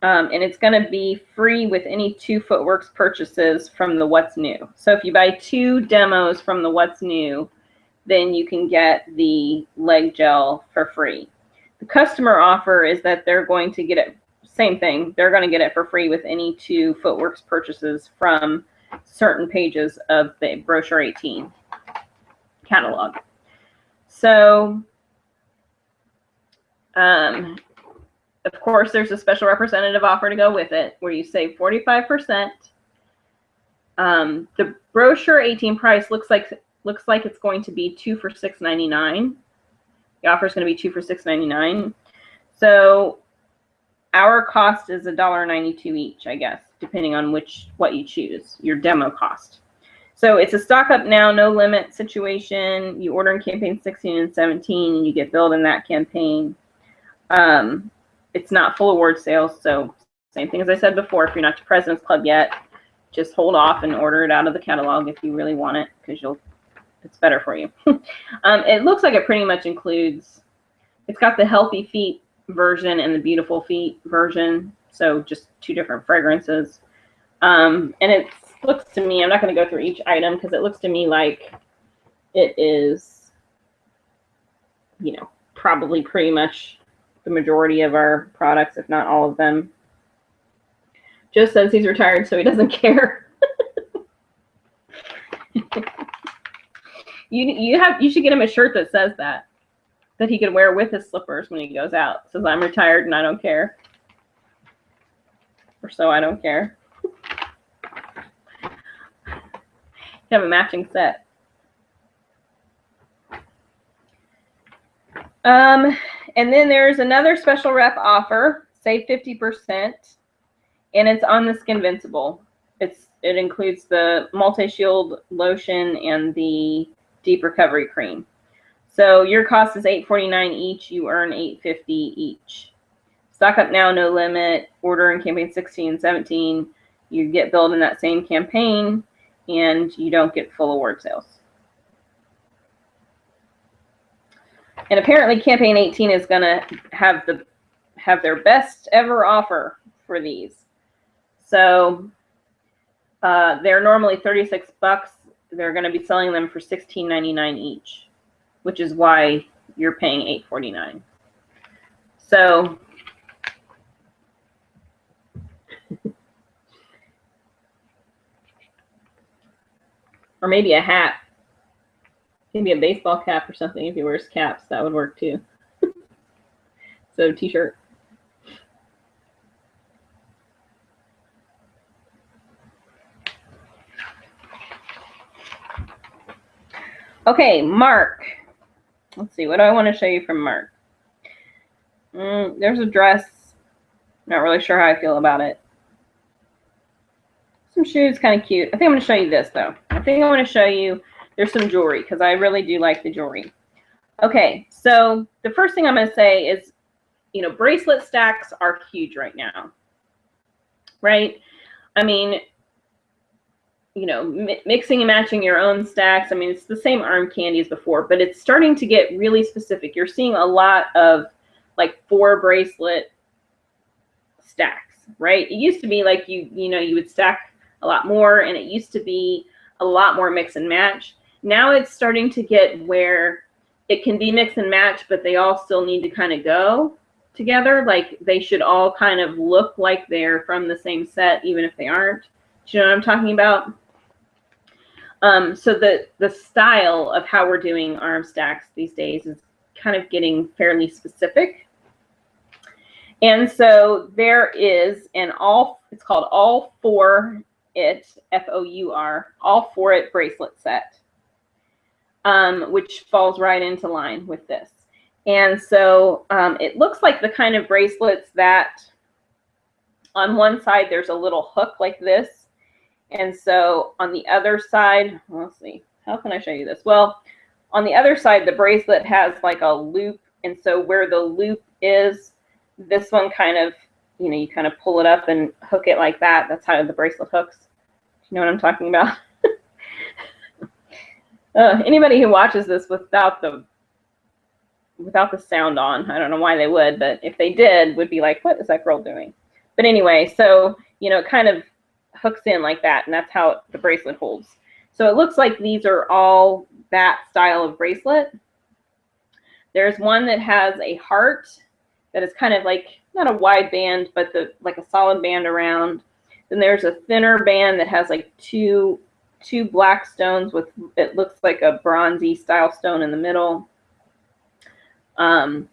And it's going to be free with any 2 Footworks purchases from the What's New. So if you buy 2 demos from the What's New, then you can get the leg gel for free. The customer offer is that they're going to get it, same thing, they're going to get it for free with any 2 Footworks purchases from certain pages of the brochure 18 catalog. So, of course, there's a special representative offer to go with it where you save 45%. The brochure 18 price looks like it's going to be 2 for $6.99. The offer is going to be 2 for $6.99. So our cost is $1.92 each, I guess, depending on what you choose, your demo cost. So it's a stock up now, no limit situation. You order in campaign 16 and 17, and you get billed in that campaign. It's not full award sales, so same thing as I said before. If you're not to President's Club yet, just hold off and order it out of the catalog if you really want it, because it's better for you. It looks like it pretty much includes. It's got the Healthy Feet version and the Beautiful Feet version, so just 2 different fragrances. And it looks to me, I'm not going to go through each item because it looks to me like it is, probably pretty much the majority of our products, if not all of them. Joe says he's retired, so he doesn't care. You should get him a shirt that says that he could wear with his slippers when he goes out. It says, I'm retired and I don't care. Or so I don't care. You have a matching set. And then there's another special rep offer, save 50%, and it's on the Skinvincible. It includes the multi-shield lotion and the deep recovery cream. So your cost is $8.49 each. You earn $8.50 each. Stock up now, no limit. Order in campaign 16 and 17. You get billed in that same campaign, and you don't get full award sales. And apparently campaign 18 is going to have their best ever offer for these. So they're normally $36. They're going to be selling them for $16.99 each, which is why you're paying $8.49. So or maybe a hat. Maybe a baseball cap or something. If he wears caps, that would work too. So t-shirt. Okay, Mark. Let's see. What do I want to show you from Mark? There's a dress. Not really sure how I feel about it. Some shoes, kind of cute. I think I'm going to show you this, though. I think I want to show you, there's some jewelry, because I really do like the jewelry. Okay, so the first thing I'm going to say is, bracelet stacks are huge right now, right? I mean, mixing and matching your own stacks. I mean, it's the same arm candy as before, but it's starting to get really specific. You're seeing a lot of like 4 bracelet stacks, right? It used to be like you would stack a lot more, and it used to be a lot more mix and match. Now it's starting to get where it can be mix and match, but they all still need to kind of go together. Like they should all kind of look like they're from the same set, even if they aren't. Do you know what I'm talking about? So the style of how we're doing arm stacks these days is kind of getting fairly specific. And so there is it's called All For It, F-O-U-R, All For It bracelet set, which falls right into line with this. And so it looks like the kind of bracelets that on one side there's a little hook like this. And so on the other side, let's see, how can I show you this? Well, On the other side, the bracelet has like a loop, and so where the loop is, this one kind of, you know, you kind of pull it up and hook it like that. That's how the bracelet hooks. You know what I'm talking about? Anybody who watches this without the sound on, I don't know why they would, but if they did, would be like, what is that girl doing? But anyway, so, you know, it kind of hooks in like that, and that's how the bracelet holds. So it looks like these are all that style of bracelet. There's one that has a heart that is kind of like, not a wide band, but like a solid band around. Then there's a thinner band that has like two black stones with, it looks like a bronzy style stone in the middle. Then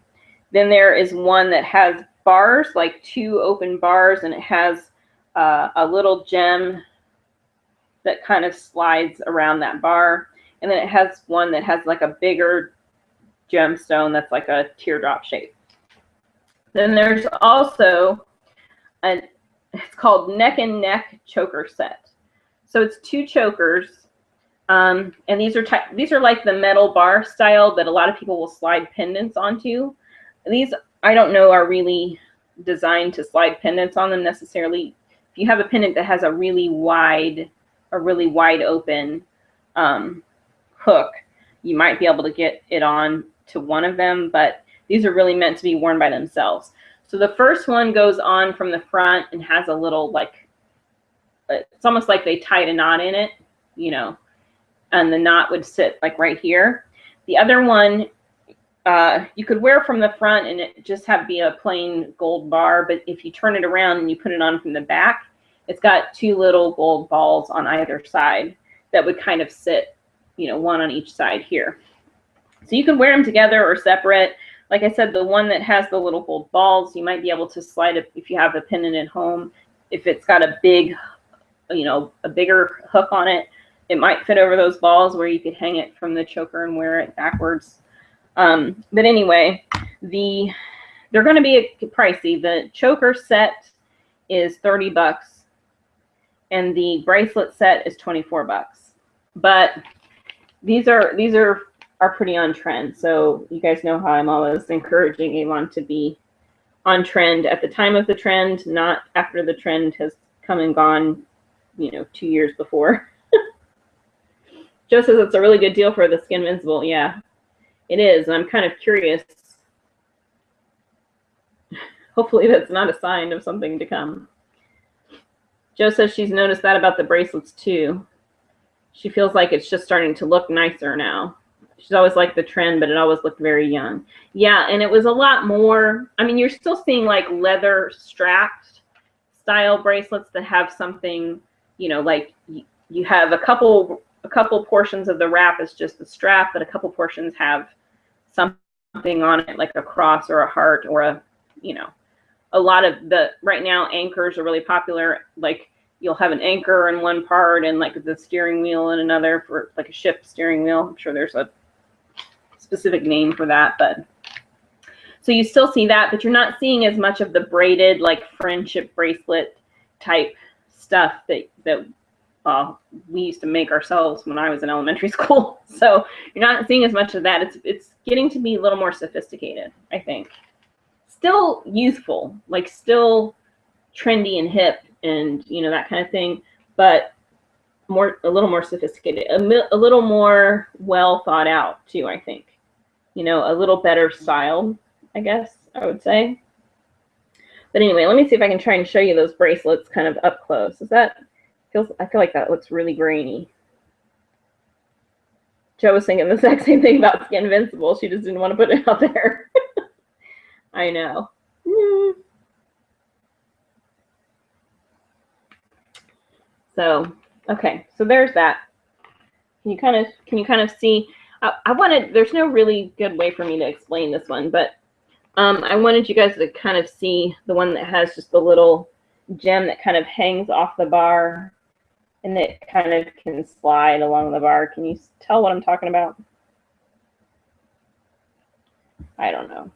there is one that has bars, like 2 open bars, and it has a little gem that kind of slides around that bar. And then it has one that has like a bigger gemstone that's like a teardrop shape. Then there's also it's called neck and neck choker set. So it's 2 chokers, and these are like the metal bar style that a lot of people will slide pendants onto. These, I don't know, are really designed to slide pendants on them necessarily. If you have a pendant that has a really wide open hook, you might be able to get it on to one of them, but these are really meant to be worn by themselves. So the first one goes on from the front and has a little, like, it's almost like they tied a knot in it, you know, and the knot would sit like right here. The other one, you could wear from the front and it just be a plain gold bar, but if you turn it around and you put it on from the back, it's got 2 little gold balls on either side that would kind of sit, you know, one on each side here. So you can wear them together or separate. Like I said, the one that has the little gold balls, you might be able to slide it if you have a pendant at home. If it's got a big, you know, a bigger hook on it, it might fit over those balls where you could hang it from the choker and wear it backwards. But anyway, they're going to be pricey. The choker set is $30, and the bracelet set is $24. But these are pretty on trend. So you guys know how I'm always encouraging Avon to be on trend at the time of the trend, not after the trend has come and gone, you know, 2 years before. Joe says it's a really good deal for the Skin Invincible. Yeah, it is. I'm kind of curious. Hopefully that's not a sign of something to come. Joe says she's noticed that about the bracelets too. She feels like it's just starting to look nicer now. She's always liked the trend, but it always looked very young. Yeah, and it was a lot more, I mean, you're still seeing like leather strapped style bracelets that have something, you know, like you have a couple portions of the wrap is just the strap, but a couple portions have something on it, like a cross or a heart or a, you know, a lot of the, right now, anchors are really popular. Like you'll have an anchor in one part and like the steering wheel in another, for like a ship steering wheel. I'm sure there's a specific name for that, but so you still see that, but you're not seeing as much of the braided, like friendship bracelet type stuff that we used to make ourselves when I was in elementary school. So you're not seeing as much of that. It's getting to be a little more sophisticated, I think. Still youthful, like still trendy and hip and, you know, that kind of thing, but a little more sophisticated, a little more well thought out too, I think. You know, a little better styled, I guess I would say. But anyway, let me see if I can try and show you those bracelets kind of up close. I feel like that looks really grainy. Joe was thinking the exact same thing about Skin Invincible. She just didn't want to put it out there. I know. So, okay, so there's that. Can you kind of see? There's no really good way for me to explain this one, but I wanted you guys to kind of see the one that has just the little gem that kind of hangs off the bar and it kind of can slide along the bar. Can you tell what I'm talking about? I don't know.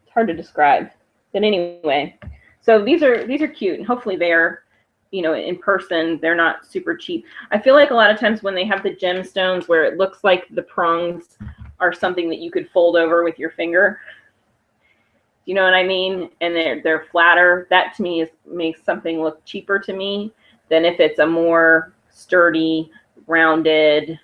It's hard to describe. But anyway, so these are cute, and hopefully they are you know, in person, they're not super cheap. I feel like a lot of times when they have the gemstones where it looks like the prongs are something that you could fold over with your finger, you know what I mean? And they're flatter. That to me makes something look cheaper to me than if it's a more sturdy, rounded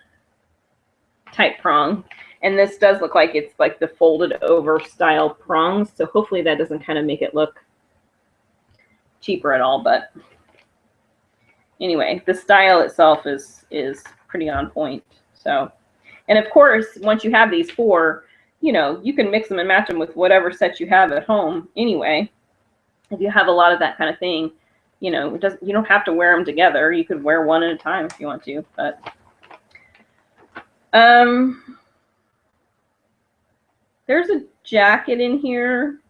type prong. And this does look like it's like the folded over style prongs. So hopefully that doesn't kind of make it look cheaper at all. But anyway, the style itself is pretty on point. So, and of course, once you have these 4, you know, you can mix them and match them with whatever set you have at home anyway. If you have a lot of that kind of thing, you know, you don't have to wear them together. You could wear one at a time if you want to. But there's a jacket in here.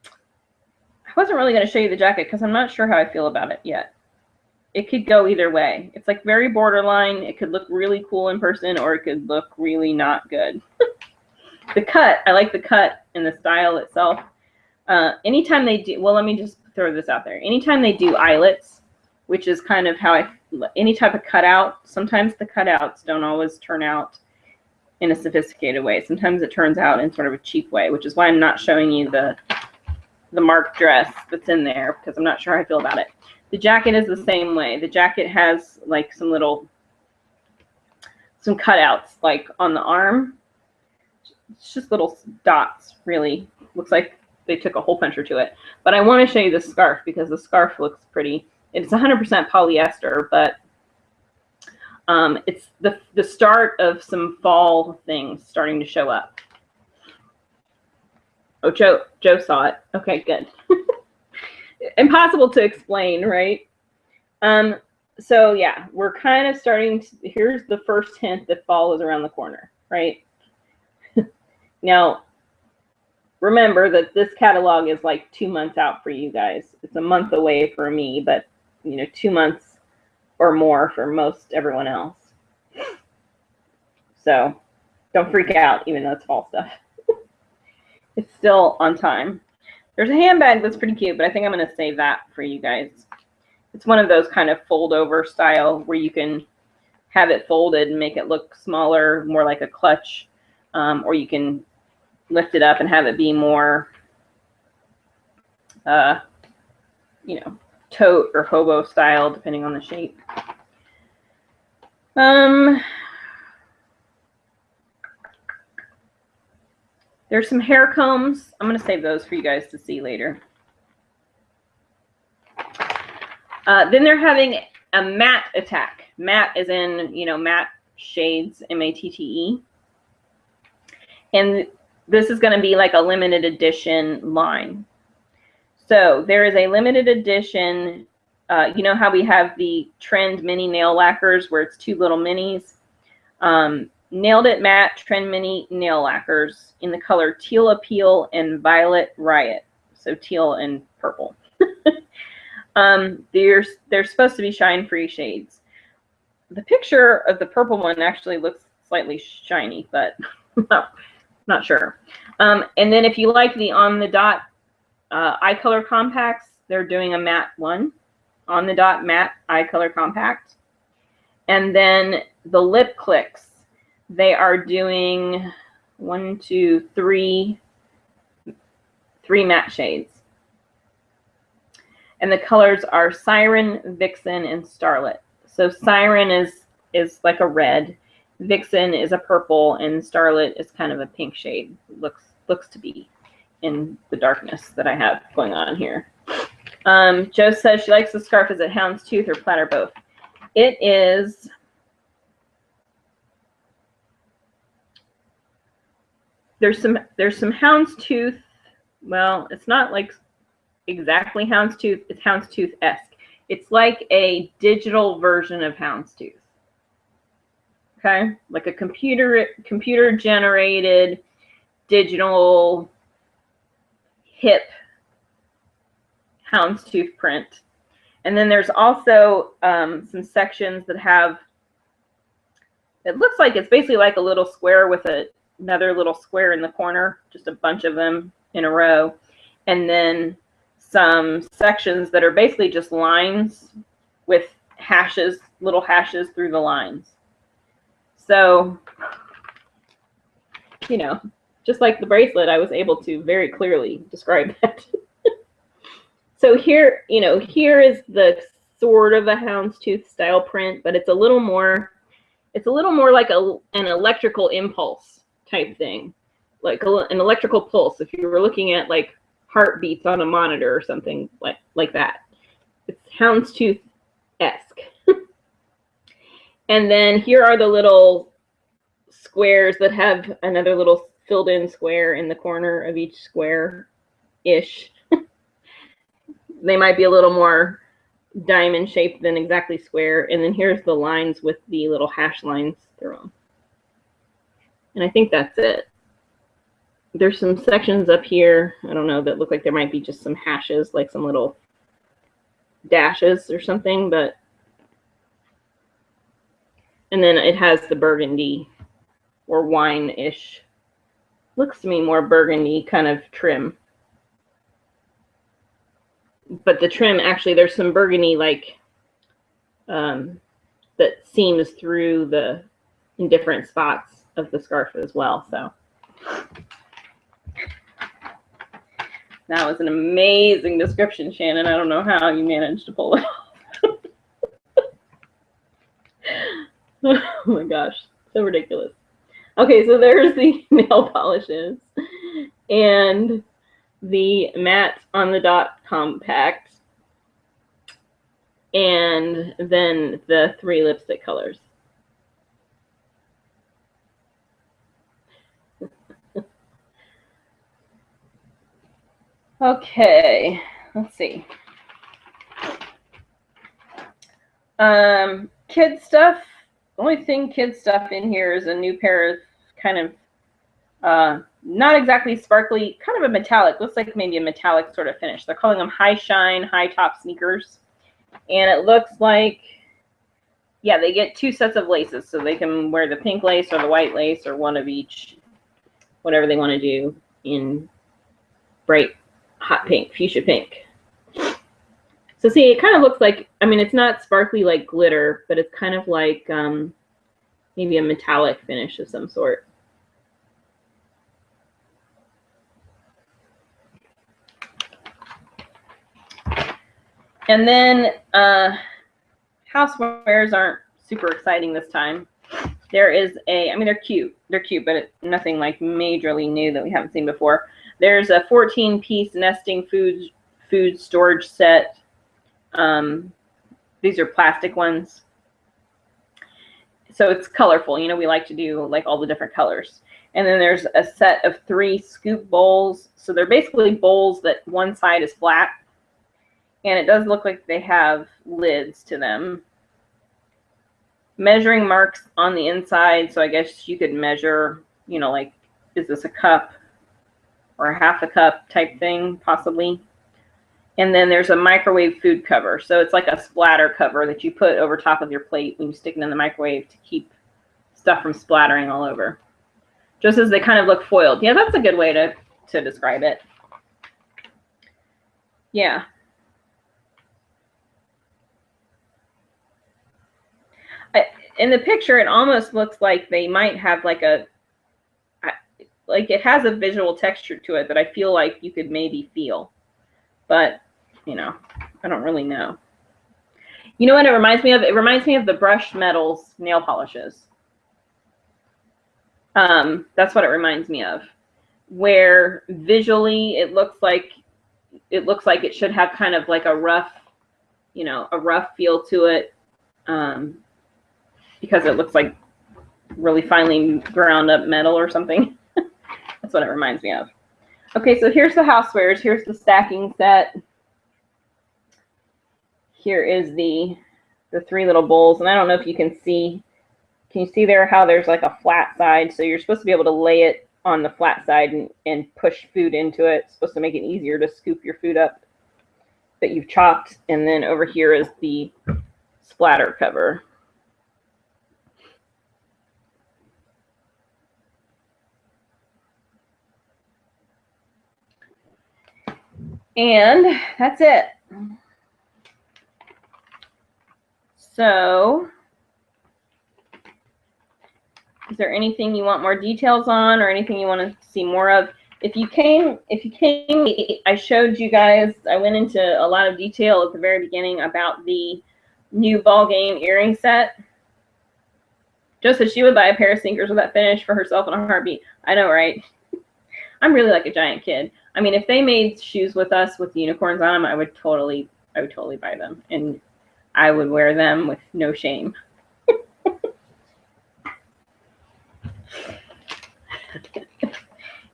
I wasn't really going to show you the jacket because I'm not sure how I feel about it yet. It could go either way. It's like very borderline. It could look really cool in person, or it could look really not good. The cut, I like the cut and the style itself. Anytime they do, well, let me just throw this out there. Anytime they do eyelets, which is kind of how any type of cutout, sometimes the cutouts don't always turn out in a sophisticated way. Sometimes it turns out in sort of a cheap way, which is why I'm not showing you the marked dress that's in there, because I'm not sure how I feel about it. The jacket is the same way. The jacket has like some cutouts like on the arm. It's just little dots, really. Looks like they took a hole puncher to it. But I want to show you the scarf because the scarf looks pretty. It's 100% polyester, but it's the start of some fall things starting to show up. Oh, Joe saw it. Okay, good. Impossible to explain, right? So yeah, we're kind of starting to, here's the first hint that fall is around the corner, right? Now, remember that this catalog is like 2 months out for you guys. It's a month away for me, but you know, 2 months or more for most everyone else. So don't freak out, even though it's fall stuff. It's still on time. There's a handbag that's pretty cute, but I think I'm going to save that for you guys. It's one of those kind of fold over style where you can have it folded and make it look smaller, more like a clutch, or you can lift it up and have it be more, you know, tote or hobo style, depending on the shape. There's some hair combs. I'm going to save those for you guys to see later. Then they're having a matte attack. Matte is in, you know, matte shades, M-A-T-T-E. And this is going to be like a limited edition line. So there is a limited edition, you know how we have the Trend Mini nail lacquers where it's 2 little minis? Nailed It Matte Trend Mini nail lacquers in the color Teal Appeal and Violet Riot. So teal and purple. They're supposed to be shine-free shades. The picture of the purple one actually looks slightly shiny, but not sure. And then if you like the On the Dot eye color compacts, they're doing a matte one. On the Dot matte eye color compact. And then the lip clicks, they are doing 1, 2, 3 matte shades. And the colors are Siren, Vixen, and Starlet. So Siren is like a red, Vixen is a purple, and Starlet is kind of a pink shade. Looks to be in the darkness that I have going on here. Jo says she likes the scarf. Is it houndstooth or plaid or both? It is. There's some houndstooth. Well, it's not like exactly houndstooth. It's houndstooth-esque. It's like a digital version of houndstooth. Okay, like a computer generated digital hip houndstooth print. And then there's also some sections that have, it looks like it's basically like a little square with another little square in the corner, just a bunch of them in a row. And then some sections that are basically just lines with hashes, little hashes through the lines. So, you know, just like the bracelet, I was able to very clearly describe that. So here, you know, here is the sort of a houndstooth style print, but it's a little more like an electrical impulse type thing, like an electrical pulse. If you were looking at heartbeats on a monitor or something like that, it's houndstooth-esque. And then here are the little squares that have another little filled in square in the corner of each square-ish. They might be a little more diamond shaped than exactly square. And then here's the lines with the little hash lines through them. And I think that's it. There's some sections up here, I don't know, that look like there might be just some hashes, like some little dashes or something, but and then it has the burgundy or wine-ish, looks to me more burgundy kind of trim. But the trim, actually, there's some burgundy that seams through in different spots of the scarf as well. So that was an amazing description, Shannon. I don't know how you managed to pull it off. Oh my gosh, so ridiculous. Okay, so there's the nail polishes and the matte on the dot compact, and then the 3 lipstick colors. Okay, let's see. Kid stuff. The only thing kid stuff in here is a new pair of kind of not exactly sparkly, kind of a metallic, looks like maybe a metallic sort of finish. They're calling them high shine, high top sneakers. And it looks like, yeah, they get 2 sets of laces, so they can wear the pink lace or the white lace or one of each, whatever they want to do in bright hot pink, fuchsia pink. So see, it kind of looks like, I mean, it's not sparkly like glitter, but it's kind of like maybe a metallic finish of some sort. And then housewares aren't super exciting this time. There is I mean, they're cute. They're cute, but nothing like majorly new that we haven't seen before. There's a 14-piece nesting food storage set. These are plastic ones. So it's colorful. You know, we like to do like all the different colors. And then there's a set of 3 scoop bowls. So they're basically bowls that one side is flat. And it does look like they have lids to them. Measuring marks on the inside. So I guess you could measure, you know, like, is this a cup or a half a cup type thing, possibly. And then there's a microwave food cover. So it's like a splatter cover that you put over top of your plate when you stick it in the microwave to keep stuff from splattering all over. Just as they kind of look foiled. Yeah, that's a good way to describe it. Yeah. In the picture, it almost looks like they might have like it has a visual texture to it that I feel like you could maybe feel. But, you know, I don't really know. You know what it reminds me of? It reminds me of the Brushed Metals nail polishes. That's what it reminds me of. Where visually it looks like it should have kind of like a rough, you know, a rough feel to it. Because it looks like really finely ground up metal or something. That's what it reminds me of. Okay, so here's the housewares. Here's the stacking set. Here is the 3 little bowls. And I don't know if you can see. Can you see there how there's like a flat side? So you're supposed to be able to lay it on the flat side and push food into it. It's supposed to make it easier to scoop your food up that you've chopped. And then over here is the splatter cover. And that's it. So, is there anything you want more details on, or anything you want to see more of? If you came, I showed you guys, I went into a lot of detail at the very beginning about the new ball game earring set. Just as she would buy a pair of sneakers with that finish for herself in a heartbeat. I know, right? I'm really like a giant kid. I mean, if they made shoes with us with unicorns on them, I would totally buy them, and I would wear them with no shame.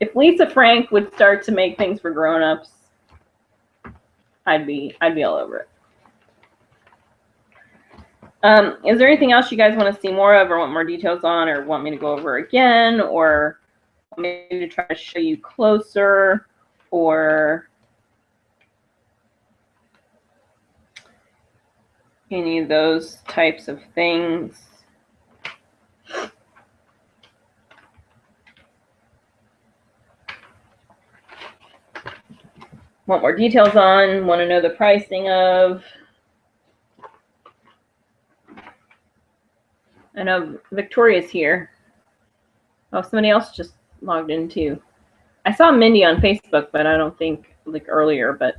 If Lisa Frank would start to make things for grown-ups, I'd be all over it. Is there anything else you guys want to see more of, or want more details on, or want me to go over again, or maybe to try to show you closer, or any of those types of things? Want more details on, want to know the pricing of? I know Victoria's here. Oh, somebody else just logged in too. I saw Mindy on Facebook, but I don't think like earlier, but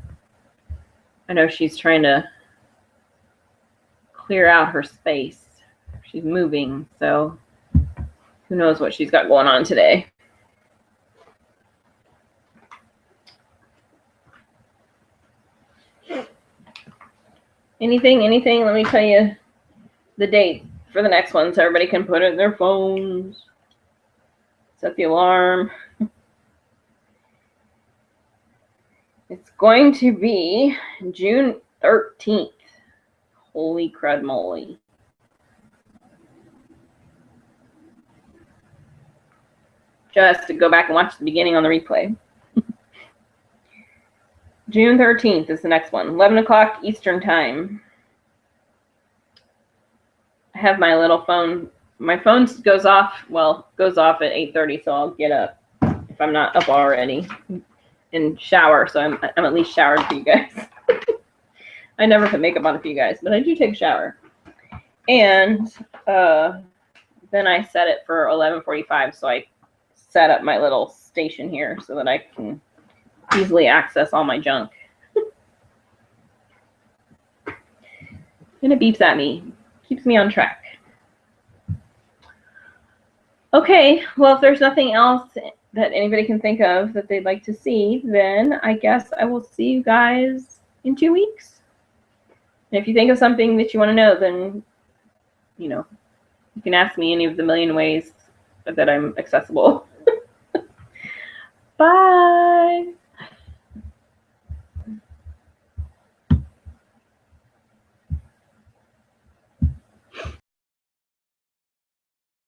I know she's trying to clear out her space. She's moving, so who knows what she's got going on today. Anything, let me tell you the date for the next one so everybody can put it in their phones. Set the alarm. It's going to be June 13th. Holy crud moly. Just to go back and watch the beginning on the replay. June 13th is the next one. 11 o'clock Eastern time. I have my little phone. My phone goes off at 8:30, so I'll get up if I'm not up already and shower. So I'm at least showered for you guys. I never put makeup on for you guys, but I do take a shower. And then I set it for 11:45, so I set up my little station here so that I can easily access all my junk. And it beeps at me, keeps me on track. Okay, well, if there's nothing else that anybody can think of that they'd like to see, then I guess I will see you guys in 2 weeks. And if you think of something that you want to know, then, you know, you can ask me any of the million ways that I'm accessible. Bye.